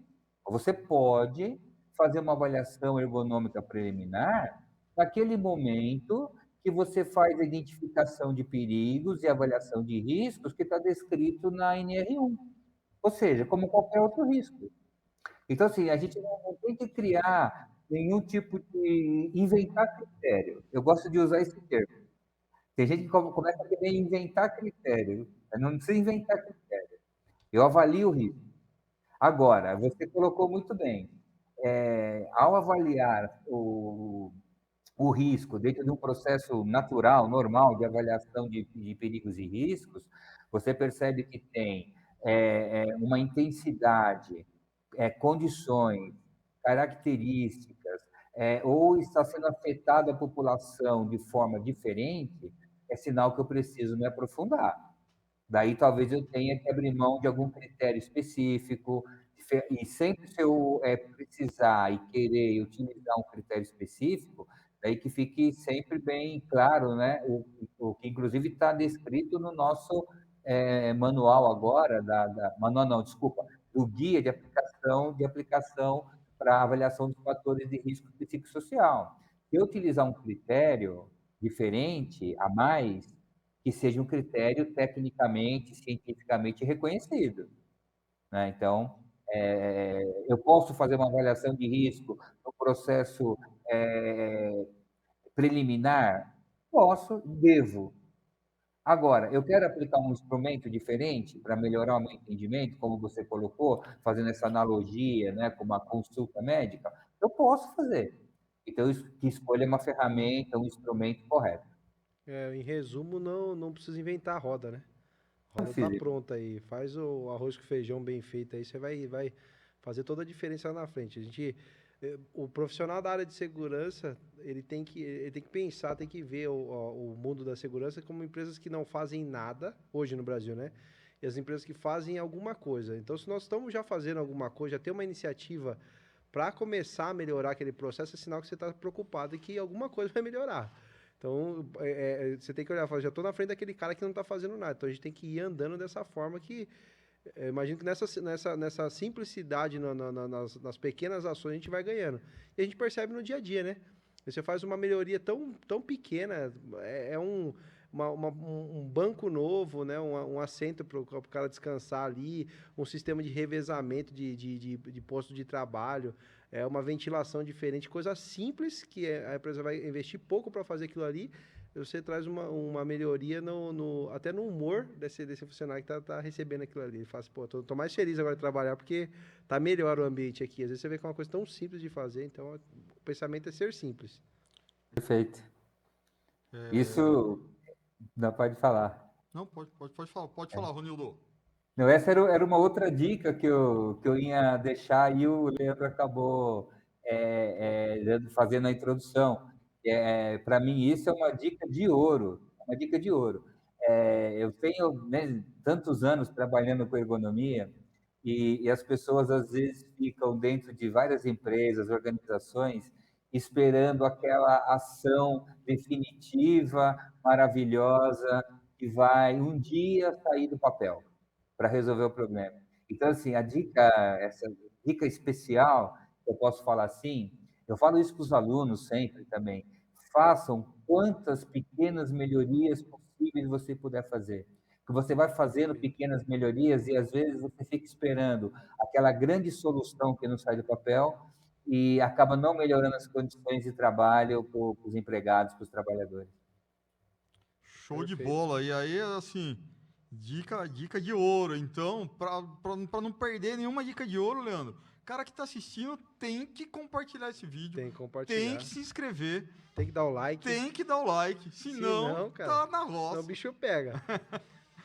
você pode fazer uma avaliação ergonômica preliminar naquele momento que você faz a identificação de perigos e avaliação de riscos que está descrito na NR1. Ou seja, como qualquer outro risco. Então, assim, a gente não tem que criar nenhum tipo de inventar critério. Eu gosto de usar esse termo. Tem gente que começa a querer inventar critério. Não precisa inventar critério. Eu avalio o risco. Agora, você colocou muito bem. Ao avaliar o risco dentro de um processo natural, normal, de avaliação de perigos e riscos, você percebe que tem uma intensidade, condições, características, ou está sendo afetada a população de forma diferente, é sinal que eu preciso me aprofundar. Daí talvez eu tenha que abrir mão de algum critério específico, e sempre se eu precisar e querer utilizar um critério específico, daí que fique sempre bem claro, né? O que inclusive está descrito no nosso manual agora, manual não, desculpa, do guia de aplicação para avaliação dos fatores de risco psicossocial. Se eu utilizar um critério diferente, a mais, que seja um critério tecnicamente, cientificamente reconhecido, né? Então, eu posso fazer uma avaliação de risco no processo preliminar? Posso, devo. Agora, eu quero aplicar um instrumento diferente para melhorar o meu entendimento, como você colocou, fazendo essa analogia, né, com uma consulta médica, eu posso fazer. Então, que escolha uma ferramenta, um instrumento correto. Em resumo, não precisa inventar a roda, né? A roda tá Físico. pronta aí. Faz o arroz com feijão bem feito aí, você vai fazer toda a diferença lá na frente. O profissional da área de segurança, ele tem que pensar, tem que ver o mundo da segurança como empresas que não fazem nada, hoje no Brasil, né? E as empresas que fazem alguma coisa. Então, se nós estamos já fazendo alguma coisa, já tem uma iniciativa para começar a melhorar aquele processo, é sinal que você está preocupado e que alguma coisa vai melhorar. Então, você tem que olhar e falar, já estou na frente daquele cara que não está fazendo nada. Então, a gente tem que ir andando dessa forma que... Eu imagino que nessa simplicidade, nas pequenas ações, a gente vai ganhando. E a gente percebe no dia a dia, né? Você faz uma melhoria tão pequena, um banco novo, né? Um assento para o cara descansar ali, um sistema de revezamento de posto de trabalho, uma ventilação diferente, coisa simples que a empresa vai investir pouco para fazer aquilo ali. Você traz uma melhoria até no humor desse funcionário que tá recebendo aquilo ali. Ele fala assim, pô, tô mais feliz agora de trabalhar porque tá melhor o ambiente aqui. Às vezes você vê que é uma coisa tão simples de fazer, então o pensamento é ser simples. Perfeito. É, Isso não pode falar. não, pode falar, Ronildo. Não, essa era uma outra dica que eu ia deixar e o Leandro acabou fazendo a introdução. Para mim, isso é uma dica de ouro. Uma dica de ouro. Eu tenho, né, tantos anos trabalhando com ergonomia e as pessoas, às vezes, ficam dentro de várias empresas, organizações, esperando aquela ação definitiva, maravilhosa, que vai um dia sair do papel para resolver o problema. Então, assim, essa dica especial, eu posso falar assim, eu falo isso para os alunos sempre também, façam quantas pequenas melhorias possíveis você puder fazer. Que você vai fazendo pequenas melhorias e às vezes você fica esperando aquela grande solução que não sai do papel e acaba não melhorando as condições de trabalho para os empregados, para os trabalhadores. Show de Perfeito. bola. E aí, assim, dica de ouro. Então, para não perder nenhuma dica de ouro, Leandro, cara que está assistindo tem que compartilhar esse vídeo, Tem que compartilhar. tem que se inscrever, Tem que dar o like. tem que dar o like, senão cara, tá na roça. senão o bicho pega.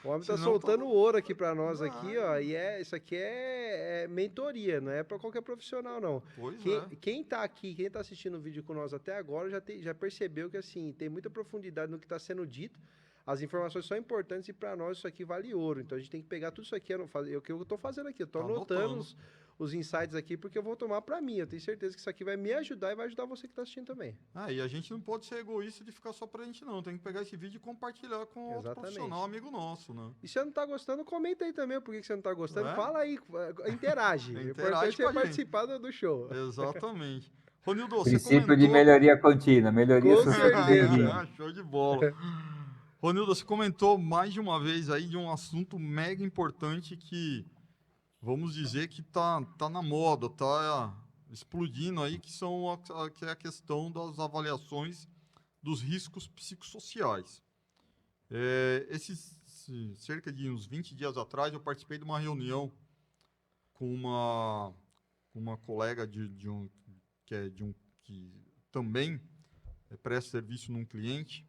O homem tá Senão soltando tá- ouro aqui pra nós aqui, ó, e isso aqui é mentoria, não é pra qualquer profissional, não. Pois Quem tá aqui, quem tá assistindo o vídeo com nós até agora, já percebeu que, assim, tem muita profundidade no que tá sendo dito, as informações são importantes e pra nós isso aqui vale ouro, então a gente tem que pegar tudo isso aqui, o que eu tô fazendo aqui, eu tô Tá anotando anotando. os insights aqui, porque eu vou tomar pra mim, eu tenho certeza que isso aqui vai me ajudar e vai ajudar você que tá assistindo também. E a gente não pode ser egoísta de ficar só pra gente, não. Tem que pegar esse vídeo e compartilhar com outro Exatamente. profissional, amigo nosso, né? E se você não tá gostando, comenta aí também por que você não tá gostando. É? Fala aí, interage. O Interage importante com é a gente. participar do show. Exatamente. Ronildo, você Princípio comentou... de melhoria contínua, melhoria Com sempre certeza. bem-vinda. Show de bola. Ronildo, você comentou mais de uma vez aí de um assunto mega importante que, vamos dizer que tá na moda, tá explodindo aí, que que é a questão das avaliações dos riscos psicossociais. Cerca de uns 20 dias atrás, eu participei de uma reunião com uma colega que também presta serviço num cliente.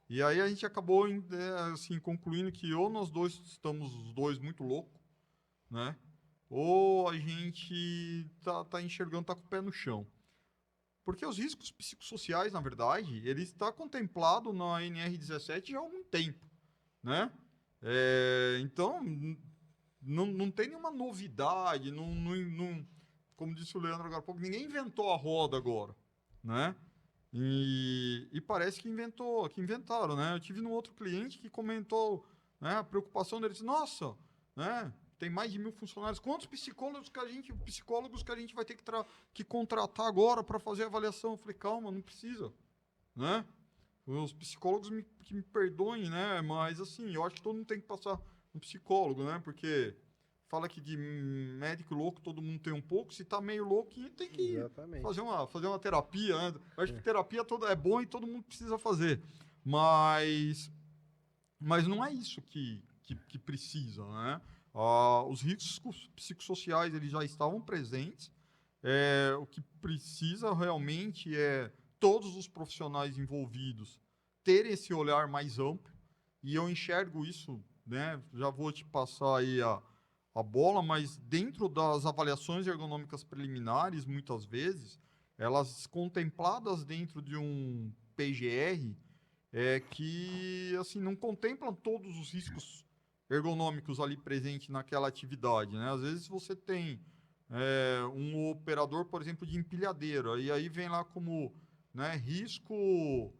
E aí a gente acabou assim, concluindo que ou nós dois estamos os dois muito loucos, né? Ou a gente tá enxergando, tá com o pé no chão. Porque os riscos psicossociais, na verdade, ele está contemplado na NR17 já há algum tempo, né? Então, não tem nenhuma novidade, como disse o Leandro agora há pouco, ninguém inventou a roda agora, né? E parece que inventaram, né? Eu tive um outro cliente que comentou, né, a preocupação dele, disse, nossa, né, tem mais de 1.000 funcionários, quantos psicólogos que a gente vai ter que contratar agora para fazer a avaliação? Eu falei, calma, não precisa, né? Os psicólogos que me perdoem, né? Mas assim, eu acho que todo mundo tem que passar um psicólogo, né? Porque fala que de médico louco todo mundo tem um pouco, se tá meio louco, tem que Exatamente. fazer uma terapia, né? Eu acho que terapia é bom e todo mundo precisa fazer. Mas não é isso que precisa, né? Os riscos psicossociais eles já estavam presentes. O que precisa realmente é todos os profissionais envolvidos terem esse olhar mais amplo. E eu enxergo isso, né? Já vou te passar aí a bola, mas dentro das avaliações ergonômicas preliminares, muitas vezes, elas contempladas dentro de um PGR, que assim não contemplam todos os riscos ergonômicos ali presentes naquela atividade, né? Às vezes você tem um operador, por exemplo, de empilhadeira, e aí vem lá como, né, risco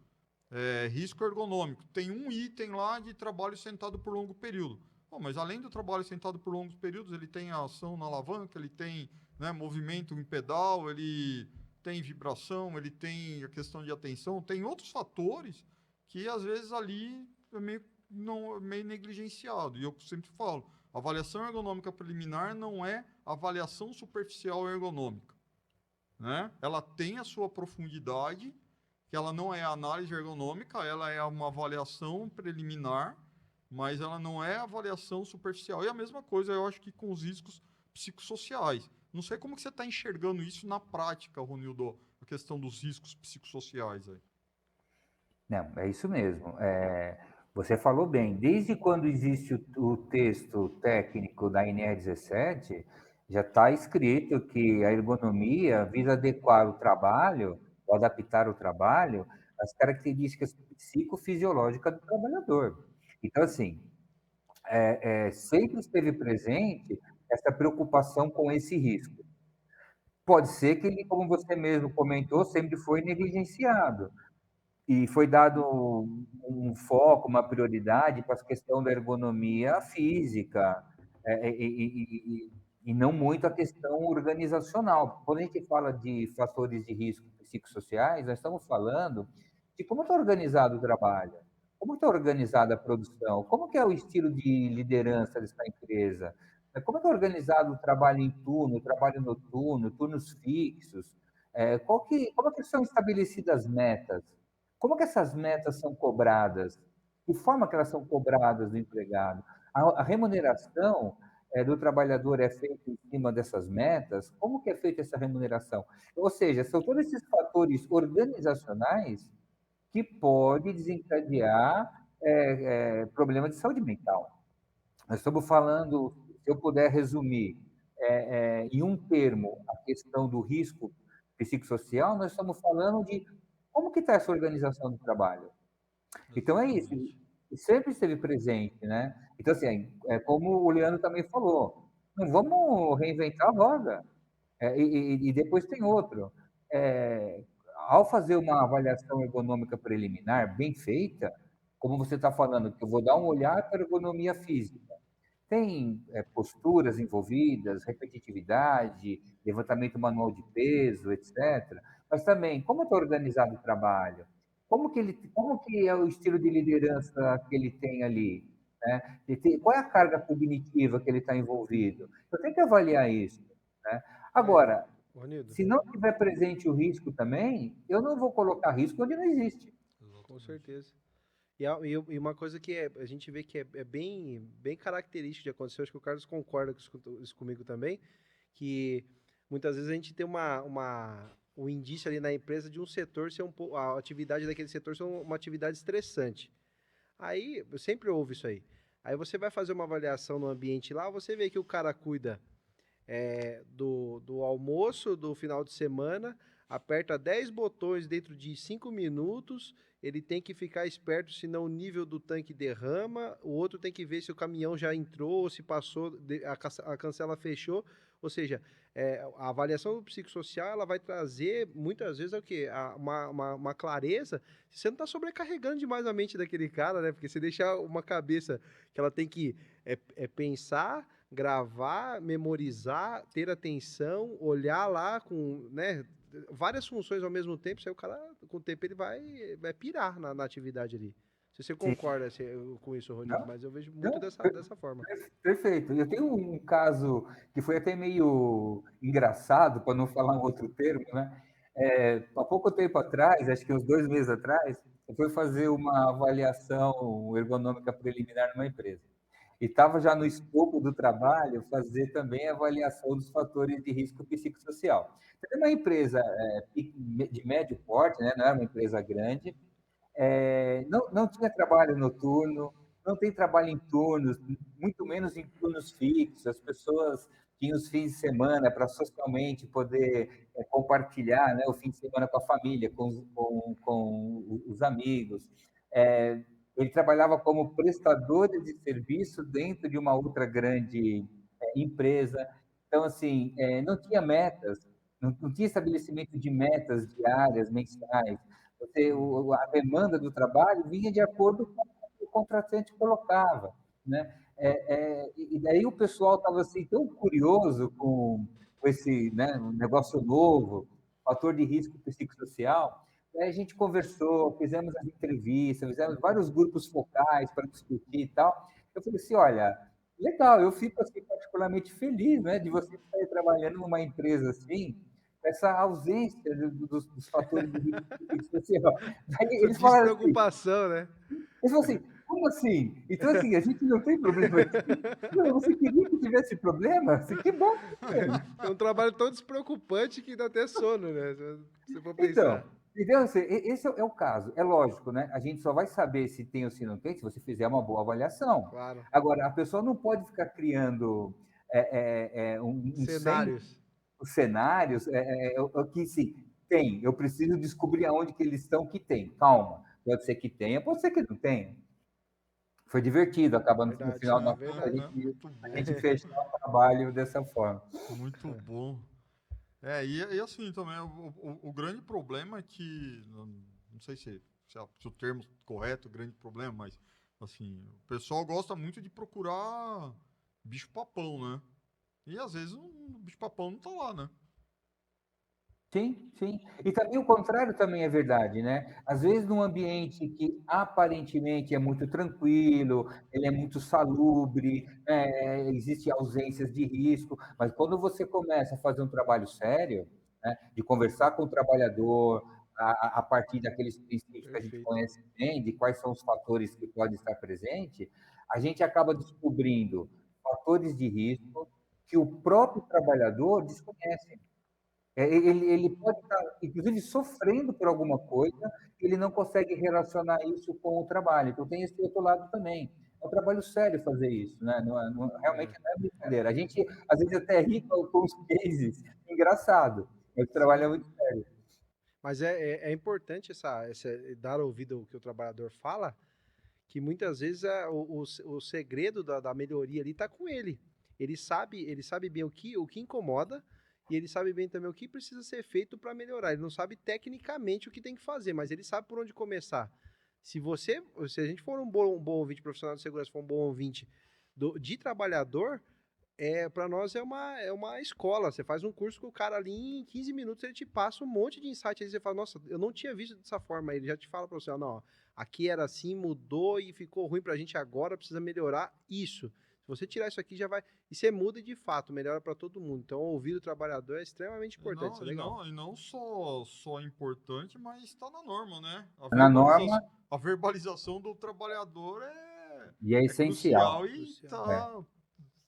ergonômico. Tem um item lá de trabalho sentado por longo período. Bom, mas além do trabalho sentado por longos períodos, ele tem a ação na alavanca, ele tem, né, movimento em pedal, ele tem vibração, ele tem a questão de atenção, tem outros fatores que às vezes ali é meio negligenciado. E eu sempre falo, avaliação ergonômica preliminar não é avaliação superficial ergonômica, né? Ela tem a sua profundidade, que ela não é análise ergonômica, ela é uma avaliação preliminar, mas ela não é avaliação superficial. E a mesma coisa, eu acho que com os riscos psicossociais. Não sei como que você está enxergando isso na prática, Ronildo, a questão dos riscos psicossociais aí. Não, é isso mesmo. Você falou bem, desde quando existe o texto técnico da NR17, já está escrito que a ergonomia visa adequar o trabalho, ou adaptar o trabalho, às características psicofisiológicas do trabalhador. Então, assim, sempre esteve presente essa preocupação com esse risco. Pode ser que ele, como você mesmo comentou, sempre foi negligenciado. E foi dado um foco, uma prioridade para a questão da ergonomia física, e não muito a questão organizacional. Quando a gente fala de fatores de risco psicossociais, nós estamos falando de como está organizado o trabalho, como está organizada a produção, como que é o estilo de liderança dessa empresa, como é que é organizado o trabalho em turno, o trabalho noturno, turnos fixos, como é que são estabelecidas metas, como que essas metas são cobradas? De forma que elas são cobradas do empregado? A remuneração, do trabalhador é feito em cima dessas metas, como que é feita essa remuneração? Ou seja, são todos esses fatores organizacionais que podem desencadear problema de saúde mental. Nós estamos falando, se eu puder resumir em um termo a questão do risco psicossocial, nós estamos falando de como que está essa organização do trabalho. Então é isso, Exatamente. sempre esteve presente, né? Então, assim, como o Leandro também falou, não vamos reinventar a roda. E depois tem outro. É, Ao fazer uma avaliação ergonômica preliminar bem feita, como você está falando, que eu vou dar uma olhada para a ergonomia física. Tem posturas envolvidas, repetitividade, levantamento manual de peso, etc. Mas também, como está organizado o trabalho? Como que é o estilo de liderança que ele tem ali? Né? Qual é a carga cognitiva que ele está envolvido? Eu tenho que avaliar isso. Né? É, Agora, Ronildo, se não tiver presente o risco também, eu não vou colocar risco onde não existe. com Exatamente. certeza. E uma coisa que a gente vê que é bem característica de acontecer, acho que o Carlos concorda com isso comigo também, que muitas vezes a gente tem um indício ali na empresa de um setor ser a atividade daquele setor ser uma atividade estressante. Aí, sempre houve isso aí. Aí você vai fazer uma avaliação no ambiente lá, você vê que o cara cuida do almoço, do final de semana, aperta 10 botões dentro de 5 minutos, ele tem que ficar esperto senão o nível do tanque derrama, o outro tem que ver se o caminhão já entrou, se passou, a cancela fechou, ou seja, a avaliação do psicossocial ela vai trazer muitas vezes o quê? Uma clareza, você não está sobrecarregando demais a mente daquele cara, né? Porque você deixar uma cabeça que ela tem que pensar, gravar, memorizar, ter atenção, olhar lá com, né, várias funções ao mesmo tempo, aí o cara, com o tempo, ele vai pirar na atividade ali. Se você Sim. concorda com isso, Ronildo, Não? mas eu vejo muito Não? dessa forma. Perfeito. Eu tenho um caso que foi até meio engraçado, para não falar um outro termo, né? Há pouco tempo atrás, acho que uns 2 meses atrás, eu fui fazer uma avaliação ergonômica preliminar numa empresa. E estava já no escopo do trabalho fazer também a avaliação dos fatores de risco psicossocial. Então, uma empresa de médio porte, né? Não era uma empresa grande, não tinha trabalho noturno, não tem trabalho em turnos, muito menos em turnos fixos. As pessoas tinham os fins de semana para socialmente poder compartilhar, né, o fim de semana com a família, com os amigos. É, ele trabalhava como prestador de serviço dentro de uma outra grande empresa. Então, assim, não tinha metas, não tinha estabelecimento de metas diárias, mensais. A demanda do trabalho vinha de acordo com o que o contratante colocava, né? E daí o pessoal estava assim tão curioso com esse, né, um negócio novo, fator de risco psicossocial. Aí a gente conversou, fizemos as entrevistas, fizemos vários grupos focais para discutir e tal. Eu falei assim, olha, legal, eu fico assim particularmente feliz, né, de você estar trabalhando numa empresa assim, essa ausência dos fatores de risco psicossocial. Aí Essa eles falaram assim, despreocupação, né? como assim? Então, assim, a gente não tem problema aqui? Não, você queria que tivesse problema? Assim, que bom que tem. É um trabalho tão despreocupante que dá até sono, né? Se for Então, pensar. entendeu? Assim, esse é o caso. É lógico, né? A gente só vai saber se tem ou se não tem se você fizer uma boa avaliação. Claro. Agora, a pessoa não pode ficar criando um centro, Cenários. os cenários que sim, tem. Eu preciso descobrir aonde que eles estão que tem. Calma. Pode ser que tenha, pode ser que não tenha. Foi divertido, acaba no Verdade, final é da conta verdade. Muito a bom, gente fechar o trabalho dessa forma. muito bom. E assim também, o grande problema é que, não sei se o termo correto, grande problema, mas assim, o pessoal gosta muito de procurar bicho-papão, né? E às vezes o bicho-papão não tá lá, né? Sim, sim. E também o contrário também é verdade, né? Às vezes num ambiente que aparentemente é muito tranquilo, ele é muito salubre, existe ausências de risco, mas quando você começa a fazer um trabalho sério, né, de conversar com o trabalhador a partir daqueles princípios que a gente Perfeito. conhece bem, de quais são os fatores que podem estar presentes, a gente acaba descobrindo fatores de risco que o próprio trabalhador desconhece. Ele pode estar, inclusive, sofrendo por alguma coisa, e ele não consegue relacionar isso com o trabalho. Então, tem esse outro lado também. É um trabalho sério fazer isso, né? Realmente não é brincadeira. A gente, às vezes, até ri com os cases, engraçado, mas o trabalho é Sim. muito sério. Mas é importante dar ouvido ao que o trabalhador fala, que muitas vezes o segredo da melhoria ali está com ele. Ele sabe bem o que incomoda e ele sabe bem também o que precisa ser feito para melhorar. Ele não sabe tecnicamente o que tem que fazer, mas ele sabe por onde começar. Se a gente for um bom ouvinte profissional de segurança, for um bom ouvinte de trabalhador, para nós é uma escola. Você faz um curso com o cara ali em 15 minutos, ele te passa um monte de insight. Aí você fala, nossa, eu não tinha visto dessa forma. Ele já te fala para você, ó, não, ó, aqui era assim, mudou e ficou ruim pra gente agora, precisa melhorar isso. Se você tirar isso aqui, já vai. E você muda e de fato, melhora para todo mundo. Então, ouvir o trabalhador é extremamente importante, isso é legal. E não só importante, mas está na norma, né? Na norma, A verbalização do trabalhador e é é crucial essencial. e Crucial.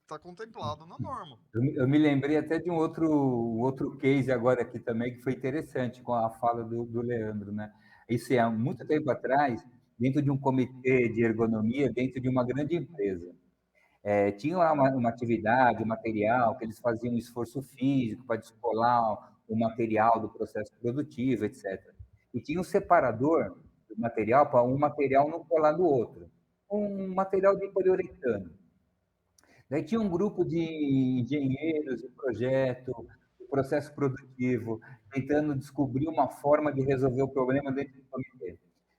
tá contemplado na norma. Eu me lembrei até de um outro case agora aqui também, que foi interessante com a fala do Leandro, né? Isso há muito tempo atrás, dentro de um comitê de ergonomia, dentro de uma grande empresa. Tinha lá uma atividade, um material, que eles faziam um esforço físico para descolar o material do processo produtivo, etc. E tinha um separador do material para um material não colar no outro. Um material de poliuretano. Daí tinha um grupo de engenheiros de projeto, de processo produtivo, tentando descobrir uma forma de resolver o problema dentro do comitê.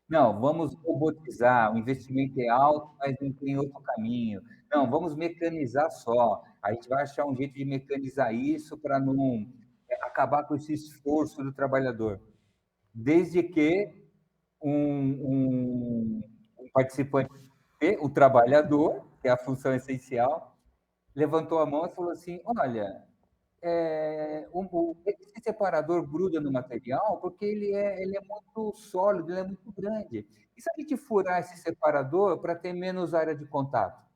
Não, vamos robotizar, o investimento é alto, mas não tem outro caminho. Não, vamos mecanizar só. A gente vai achar um jeito de mecanizar isso para não acabar com esse esforço do trabalhador. Desde que um participante, o trabalhador, que é a função essencial, levantou a mão e falou assim: olha, esse separador gruda no material porque ele é muito sólido, ele é muito grande. E se a gente furar esse separador para ter menos área de contato?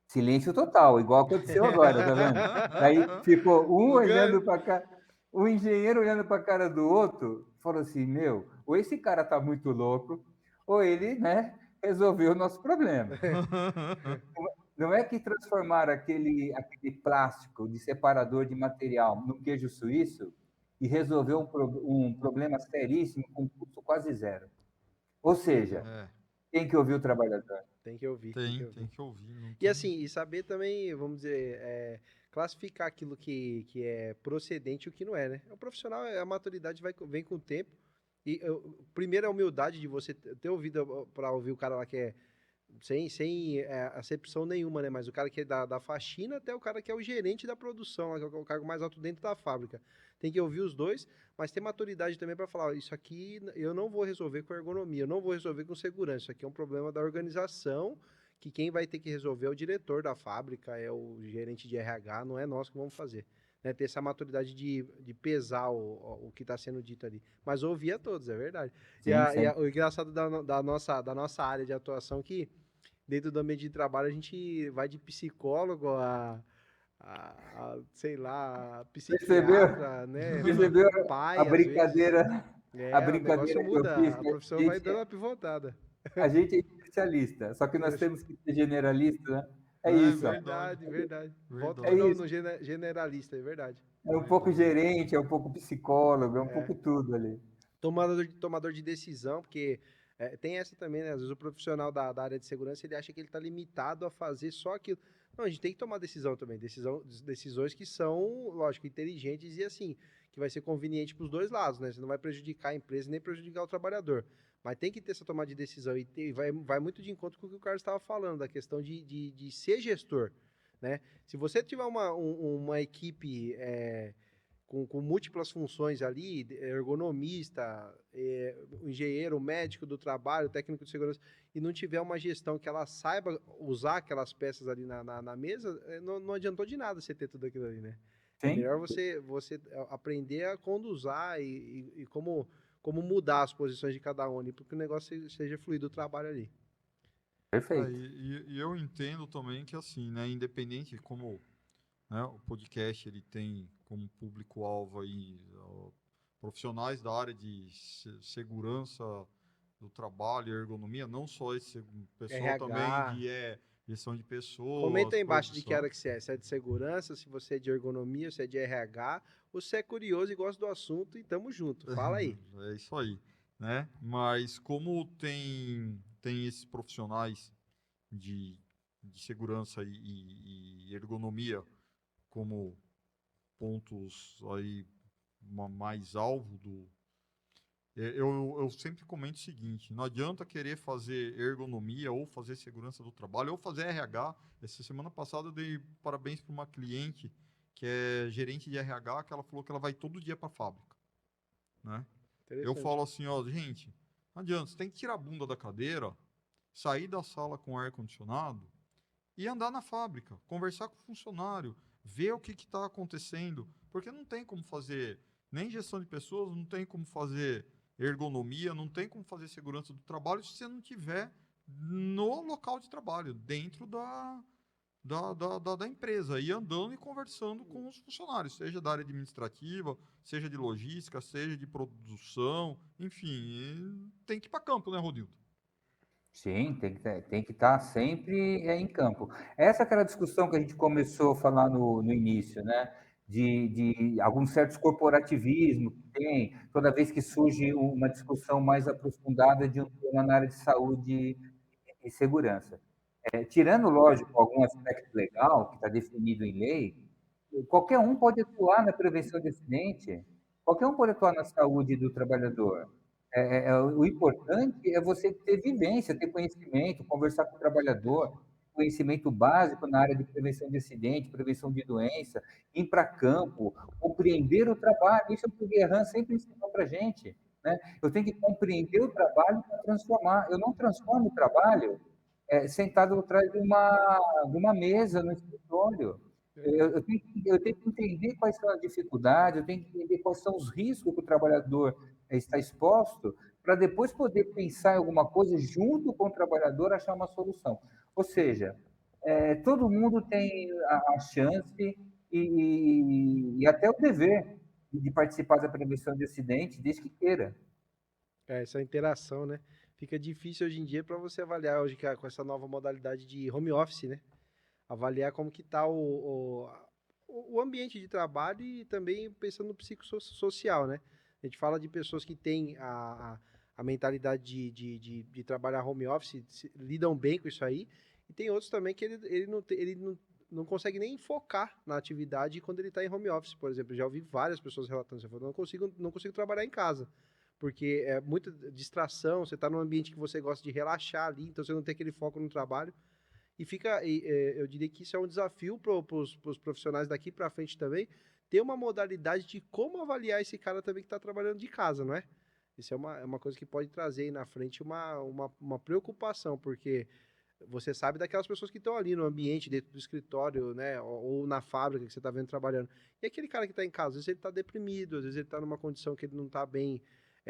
Silêncio total, igual aconteceu agora, tá vendo? Daí ficou um olhando para cá, o engenheiro olhando para a cara do outro, falou assim: meu, ou esse cara tá muito louco, ou ele, né, resolveu o nosso problema. Não é que transformaram aquele plástico de separador de material no queijo suíço e resolveu um problema seríssimo com custo quase zero. Ou seja, É, tem que ouvir o trabalhador. Tem que ouvir, tem que tem ouvir. que ouvir. Não E tem... assim, e saber também, vamos dizer, classificar aquilo que é procedente e o que não é, né? O profissional, a maturidade vem com o tempo. Primeiro, a humildade de você ter ouvido para ouvir o cara lá que é sem acepção nenhuma, né? Mas o cara que é da faxina até o cara que é o gerente da produção, que é o cargo mais alto dentro da fábrica. Tem que ouvir os dois, mas ter maturidade também para falar, isso aqui eu não vou resolver com ergonomia, eu não vou resolver com segurança, isso aqui é um problema da organização, que quem vai ter que resolver é o diretor da fábrica, é o gerente de RH, não é nós que vamos fazer. Né, ter essa maturidade de pesar o que está sendo dito ali. Mas ouvir a todos, é verdade. Sim, O engraçado da nossa área de atuação que dentro do ambiente de trabalho a gente vai de psicólogo sei lá, percebeu? psiquiatra, né? Percebeu a Pai, às vezes. brincadeira, a O negócio brincadeira que eu fiz? muda, a profissão vai dando uma pivotada. A gente é especialista, só que nós temos que ser generalista, né? É É isso, ó. Verdade, verdade. Volta É de novo isso. no generalista, é verdade. É um pouco gerente, é um pouco psicólogo, é um pouco tudo ali. Tomador de decisão, porque tem essa também, né? Às vezes o profissional da área de segurança, ele acha que ele está limitado a fazer só aquilo. Não, a gente tem que tomar decisão também, decisões que são, lógico, inteligentes e assim, que vai ser conveniente para os dois lados, né? Você não vai prejudicar a empresa nem prejudicar o trabalhador. Mas tem que ter essa tomada de decisão e vai muito de encontro com o que o Carlos estava falando, da questão de ser gestor, né? Se você tiver uma equipe com múltiplas funções ali, ergonomista, o engenheiro, o médico do trabalho, o técnico de segurança, e não tiver uma gestão que ela saiba usar aquelas peças ali na mesa, não adiantou de nada você ter tudo aquilo ali, né? É Sim, melhor você aprender a conduzir e como mudar as posições de cada um ali, para que o negócio seja fluido o trabalho ali. Perfeito. E eu entendo também que assim, né, independente de como, né, o podcast ele tem como público-alvo aí profissionais da área de segurança do trabalho e ergonomia, não só esse pessoal também RH. de gestão de Comenta pessoas, aí embaixo de que produção. área que você é. Se é de segurança, se você é de ergonomia, se é de RH, ou se é curioso e gosta do assunto e tamo junto. Fala aí. É isso aí, né? Mas como tem esses profissionais de, de segurança e ergonomia como pontos aí mais alvo eu sempre comento o seguinte: não adianta querer fazer ergonomia ou fazer segurança do trabalho ou fazer RH. Essa semana passada eu dei parabéns para uma cliente que é gerente de RH, que ela falou que ela vai todo dia para a fábrica, né? Eu Interessante. falo assim, ó, gente, não adianta, você tem que tirar a bunda da cadeira, sair da sala com ar condicionado e andar na fábrica, conversar com o funcionário, ver o que está acontecendo, porque não tem como fazer nem gestão de pessoas, não tem como fazer ergonomia, não tem como fazer segurança do trabalho se você não tiver no local de trabalho, dentro da empresa, e andando e conversando com os funcionários, seja da área administrativa, seja de logística, seja de produção, enfim, tem que ir para campo, né, Rodildo? Sim, tem que estar sempre em campo. Essa é aquela discussão que a gente começou a falar no início, né? De alguns certos corporativismo que tem, toda vez que surge uma discussão mais aprofundada de um tema na área de saúde e segurança. Tirando, lógico, algum aspecto legal que está definido em lei, qualquer um pode atuar na prevenção de acidente, qualquer um pode atuar na saúde do trabalhador. O importante é você ter vivência, ter conhecimento, conversar com o trabalhador, conhecimento básico na área de prevenção de acidente, prevenção de doença, ir para campo, compreender o trabalho. Isso é o que o Guerran sempre ensinou para a gente. Né? Eu tenho que compreender o trabalho para transformar. Eu não transformo o trabalho sentado atrás de uma mesa no escritório. Eu tenho que entender quais são as dificuldades, eu tenho que entender quais são os riscos que o trabalhador está exposto, para depois poder pensar em alguma coisa junto com o trabalhador, achar uma solução. Ou seja, todo mundo tem a chance e até o dever de participar da prevenção de acidente, desde que queira. É, essa interação, né? Fica difícil hoje em dia para você avaliar hoje com essa nova modalidade de home office, né? Avaliar como que tá o ambiente de trabalho e também pensando no psicossocial, né? A gente fala de pessoas que têm a mentalidade de trabalhar home office, lidam bem com isso aí, e tem outros também que ele não consegue nem focar na atividade quando ele está em home office, por exemplo. Eu já ouvi várias pessoas relatando isso, não consigo trabalhar em casa, porque é muita distração, você está num ambiente que você gosta de relaxar ali, então você não tem aquele foco no trabalho. Eu diria que isso é um desafio para os profissionais daqui para frente também, ter uma modalidade de como avaliar esse cara também que está trabalhando de casa, não é? Isso é uma coisa que pode trazer aí na frente uma preocupação, porque você sabe daquelas pessoas que estão ali no ambiente, dentro do escritório, né? Ou na fábrica que você está vendo trabalhando. E aquele cara que está em casa, às vezes ele está deprimido, às vezes ele está numa condição que ele não está bem.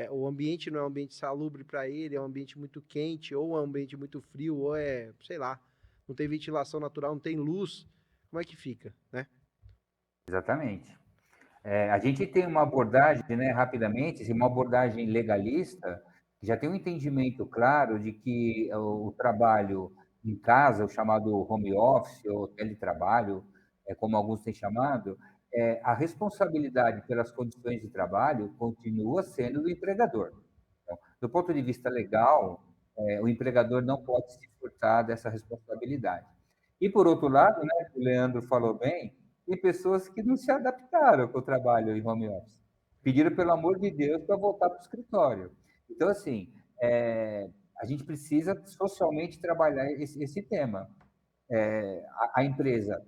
O ambiente não é um ambiente salubre para ele, é um ambiente muito quente, ou é um ambiente muito frio, ou sei lá, não tem ventilação natural, não tem luz. Como é que fica, né? Exatamente. A gente tem uma abordagem, né, rapidamente, assim, uma abordagem legalista, que já tem um entendimento claro de que o trabalho em casa, o chamado home office ou teletrabalho, como alguns têm chamado, a responsabilidade pelas condições de trabalho continua sendo do empregador. Então, do ponto de vista legal, o empregador não pode se furtar dessa responsabilidade. E, por outro lado, né, o Leandro falou bem, tem pessoas que não se adaptaram com o trabalho em home office. Pediram, pelo amor de Deus, para voltar para o escritório. Então, assim, a gente precisa socialmente trabalhar esse tema. A empresa,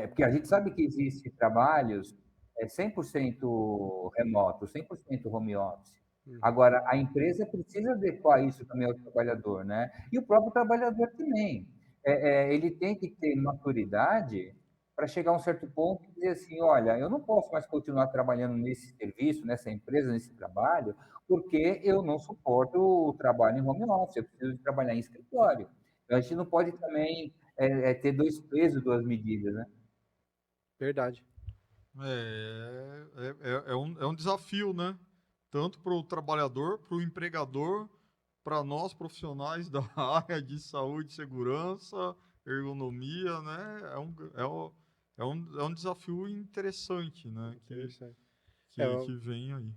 porque a gente sabe que existem trabalhos 100% remoto, 100% home office. Uhum. Agora, a empresa precisa adequar isso também ao trabalhador, né? E o próprio trabalhador também. Ele tem que ter maturidade para chegar a um certo ponto e dizer assim, olha, eu não posso mais continuar trabalhando nesse serviço, nessa empresa, nesse trabalho, porque eu não suporto o trabalho em home office, eu preciso de trabalhar em escritório. Então, a gente não pode também ter dois pesos, duas medidas, né? Verdade. É um desafio, né? Tanto para o trabalhador, para o empregador, para nós profissionais da área de saúde, segurança, ergonomia, né? É um desafio interessante, né? Que, Interessante. É, que, que vem aí.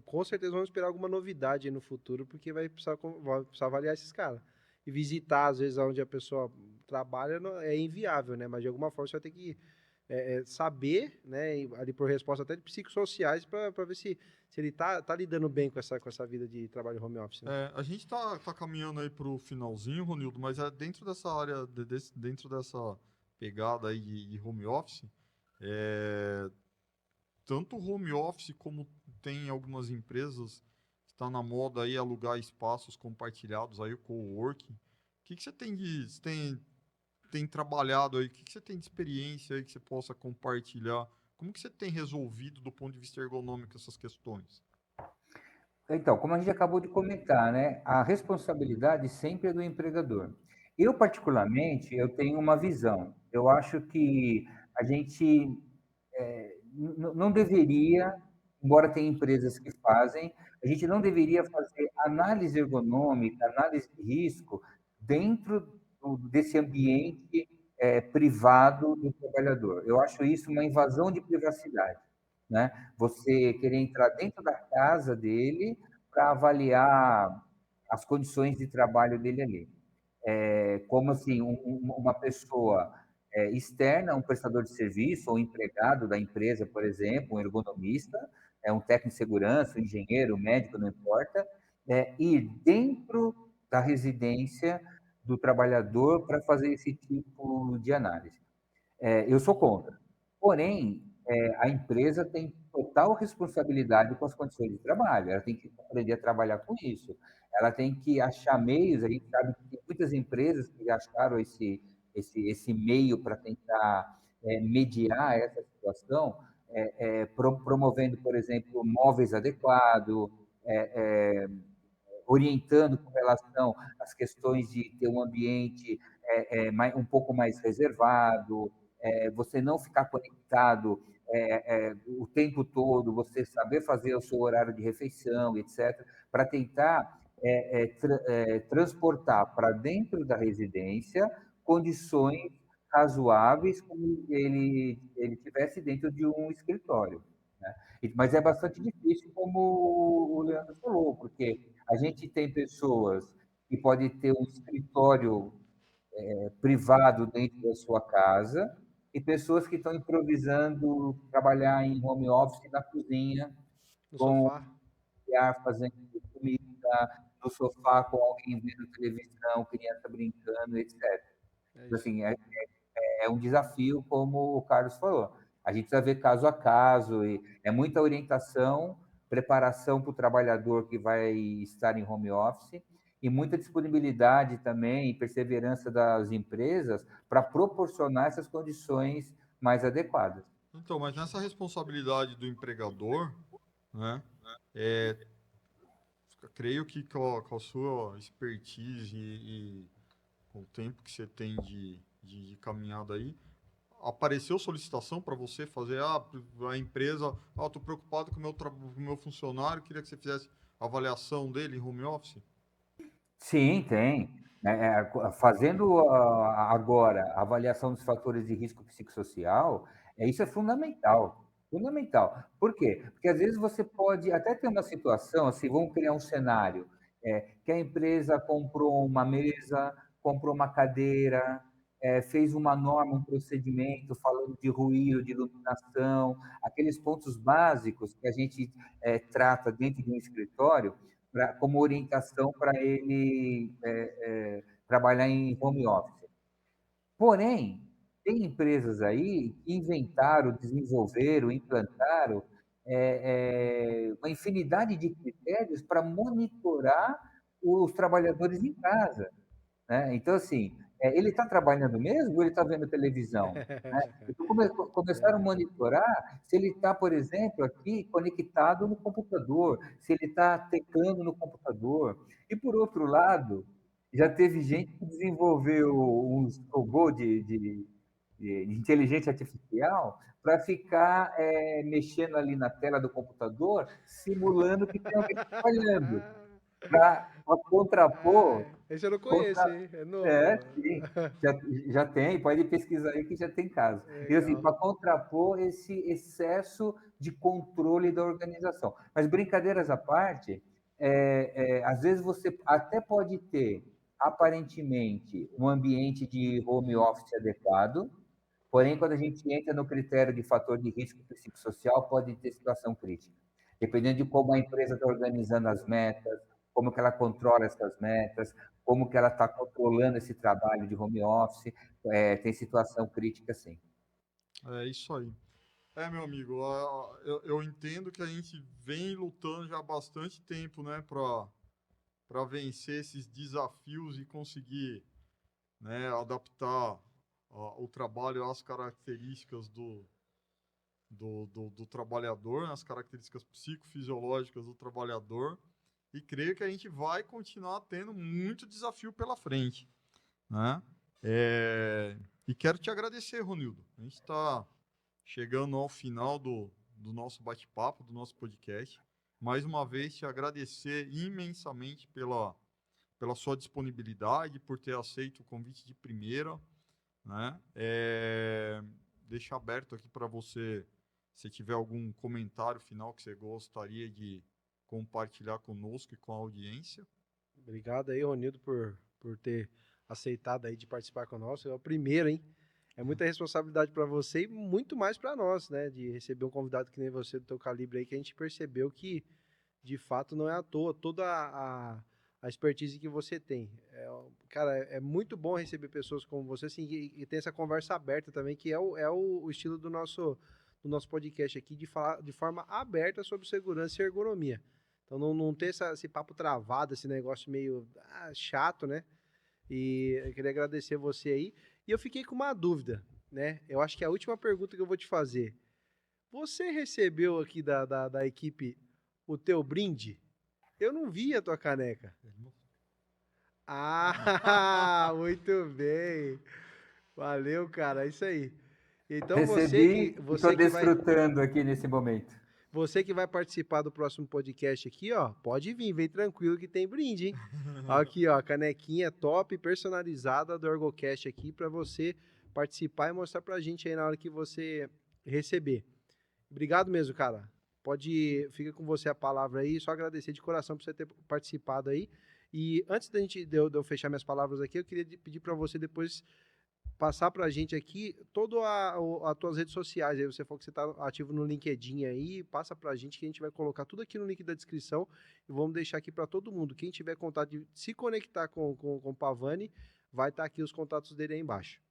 com certeza vamos esperar alguma novidade aí no futuro, porque vai precisar avaliar esses caras. E visitar, às vezes, onde a pessoa trabalha é inviável, né? Mas de alguma forma você vai ter que saber, né? Ali por resposta até de psicossociais, para ver se ele tá lidando bem com essa vida de trabalho home office, né? A gente tá caminhando aí pro finalzinho, Ronildo, mas dentro dessa área, dentro dessa pegada aí de home office, é, tanto o home office como tem algumas empresas que está na moda aí alugar espaços compartilhados aí, o coworking. O que você tem trabalhado aí? O que você tem de experiência aí que você possa compartilhar? Como que você tem resolvido do ponto de vista ergonômico essas questões? Então, como a gente acabou de comentar, né, a responsabilidade sempre é do empregador. Eu, particularmente, eu tenho uma visão. Eu acho que a gente não deveria, embora tenha empresas que fazem, a gente não deveria fazer análise ergonômica, análise de risco dentro desse ambiente privado do trabalhador. Eu acho isso uma invasão de privacidade, né? Você querer entrar dentro da casa dele para avaliar as condições de trabalho dele ali. Como assim, uma pessoa externa, um prestador de serviço ou empregado da empresa, por exemplo, um ergonomista, um técnico de segurança, um engenheiro, um médico, não importa, ir dentro da residência do trabalhador para fazer esse tipo de análise. Eu sou contra. Porém, a empresa tem total responsabilidade com as condições de trabalho, ela tem que aprender a trabalhar com isso. Ela tem que achar meios, a gente sabe que tem muitas empresas que acharam esse meio para tentar mediar essa situação, promovendo, por exemplo, móveis adequados, é, orientando com relação às questões de ter um ambiente um pouco mais reservado, você não ficar conectado o tempo todo, você saber fazer o seu horário de refeição, etc., para tentar transportar para dentro da residência condições razoáveis como ele tivesse dentro de um escritório, né? Mas é bastante difícil, como o Leandro falou, porque a gente tem pessoas que podem ter um escritório privado dentro da sua casa e pessoas que estão improvisando trabalhar em home office na cozinha, No com sofá. ar fazendo comida, no sofá com alguém vendo televisão, criança brincando, etc. É isso. Assim, é um desafio, como o Carlos falou. A gente precisa ver caso a caso, e é muita orientação, preparação para o trabalhador que vai estar em home office, e muita disponibilidade também e perseverança das empresas para proporcionar essas condições mais adequadas. Então, mas nessa responsabilidade do empregador, né? É, creio que com a sua expertise e com o tempo que você tem de caminhada aí, apareceu solicitação para você fazer a empresa, estou preocupado com o meu funcionário, queria que você fizesse avaliação dele em home office? Sim, tem. Fazendo agora a avaliação dos fatores de risco psicossocial, isso é fundamental. Fundamental. Por quê? Porque às vezes você pode até ter uma situação, assim, vamos criar um cenário, que a empresa comprou uma mesa, comprou uma cadeira, fez uma norma, um procedimento falando de ruído, de iluminação, aqueles pontos básicos que a gente trata dentro de um escritório, como orientação para ele trabalhar em home office. Porém, tem empresas aí que inventaram, desenvolveram, implantaram uma infinidade de critérios para monitorar os trabalhadores em casa, né? Então, assim, ele está trabalhando mesmo ou ele está vendo televisão? Né? Então, começaram a monitorar se ele está, por exemplo, aqui conectado no computador, se ele está teclando no computador. E, por outro lado, Já teve gente que desenvolveu uns robô de inteligência artificial para ficar mexendo ali na tela do computador, simulando que tem alguém trabalhando, para contrapor. Esse eu não conheço, Contra... hein? É novo. É, sim, já tem, pode pesquisar aí que já tem caso. E assim, Legal. para contrapor esse excesso de controle da organização. Mas brincadeiras à parte, às vezes você até pode ter, aparentemente, um ambiente de home office adequado, porém, quando a gente entra no critério de fator de risco psicossocial, pode ter situação crítica. Dependendo de como a empresa está organizando as metas, como que ela controla essas metas, como que ela está controlando esse trabalho de home office, tem situação crítica, sim. É isso aí. Meu amigo, eu entendo que a gente vem lutando já há bastante tempo, né, para vencer esses desafios e conseguir, né, adaptar o trabalho às características do trabalhador, né, as características psicofisiológicas do trabalhador, e creio que a gente vai continuar tendo muito desafio pela frente, né? E quero te agradecer, Ronildo. A gente está chegando ao final do nosso bate-papo, do nosso podcast. Mais uma vez, te agradecer imensamente pela sua disponibilidade, por ter aceito o convite de primeira, né? Deixa aberto aqui para você, se tiver algum comentário final que você gostaria de compartilhar conosco e com a audiência. Obrigado aí, Ronildo, por ter aceitado aí de participar conosco. É o primeiro, hein? É muita responsabilidade para você e muito mais para nós, né? De receber um convidado que nem você, do teu calibre aí, que a gente percebeu que, de fato, não é à toa toda a expertise que você tem. Cara, é muito bom receber pessoas como você, assim, e ter essa conversa aberta também, que é o estilo do nosso podcast aqui, de falar de forma aberta sobre segurança e ergonomia. Então, não ter esse papo travado, esse negócio meio chato, né? E eu queria agradecer você aí. E eu fiquei com uma dúvida, né? Eu acho que é a última pergunta que eu vou te fazer. Você recebeu aqui da equipe o teu brinde? Eu não vi a tua caneca. Ah, muito bem. Valeu, cara. É isso aí. Então você que Recebi e estou você que vai desfrutando aqui nesse momento. Você que vai participar do próximo podcast aqui, ó, pode vir, vem tranquilo que tem brinde, hein? Aqui, ó, a canequinha top, personalizada do ErgoCast aqui para você participar e mostrar pra gente aí na hora que você receber. Obrigado mesmo, cara. Fica com você a palavra aí, só agradecer de coração por você ter participado aí. E antes de eu fechar minhas palavras aqui, eu queria pedir para você depois passar para a gente aqui todas as tuas redes sociais. Aí você falou que você está ativo no LinkedIn aí, passa para a gente que a gente vai colocar tudo aqui no link da descrição e vamos deixar aqui para todo mundo. Quem tiver contato de se conectar com o Pavani, vai estar aqui os contatos dele aí embaixo.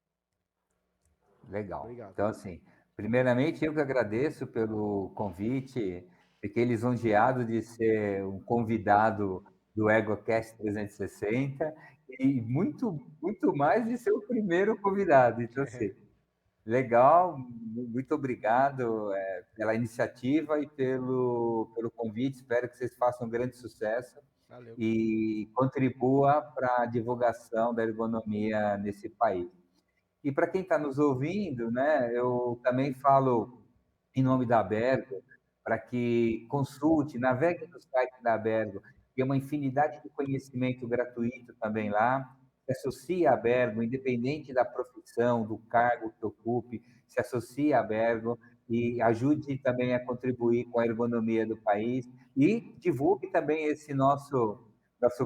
Legal. Obrigado. Então, assim, primeiramente eu que agradeço pelo convite, fiquei lisonjeado de ser um convidado do EgoCast 360 e muito, muito mais de ser o primeiro convidado. Então, assim, legal, muito obrigado pela iniciativa e pelo convite. Espero que vocês façam um grande sucesso Valeu. e contribua para a divulgação da ergonomia nesse país. E para quem está nos ouvindo, né, eu também falo em nome da Abergo, para que consulte, navegue no site da Abergo, tem uma infinidade de conhecimento gratuito também lá. Se associe à Abergo, independente da profissão, do cargo que ocupe, se associe à Abergo e ajude também a contribuir com a ergonomia do país e divulgue também esse nosso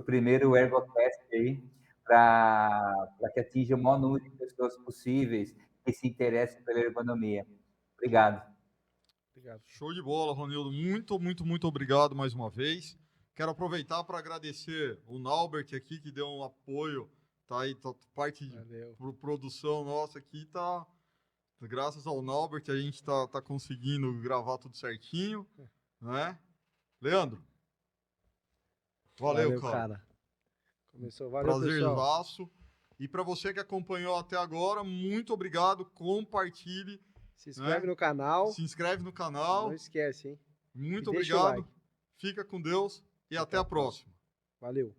primeiro ErgoCast aí, para que atinja o maior número de pessoas possíveis que se interessem pela ergonomia. Obrigado. Obrigado. Show de bola, Ronildo. Muito, muito, muito obrigado mais uma vez. Quero aproveitar para agradecer o Naubert aqui, que deu um apoio, tá aí, parte de Valeu. produção nossa aqui, tá. Graças ao Naubert a gente tá conseguindo gravar tudo certinho, né? Leandro, valeu, Valeu, cara. cara. Começou. Valeu, pessoal. Prazerzaço. E para você que acompanhou até agora, muito obrigado. Compartilhe, Se inscreve né? no canal. Se inscreve no Não canal. esquece, hein? E Muito deixa o obrigado. like. Fica com Deus e até a próxima. Valeu.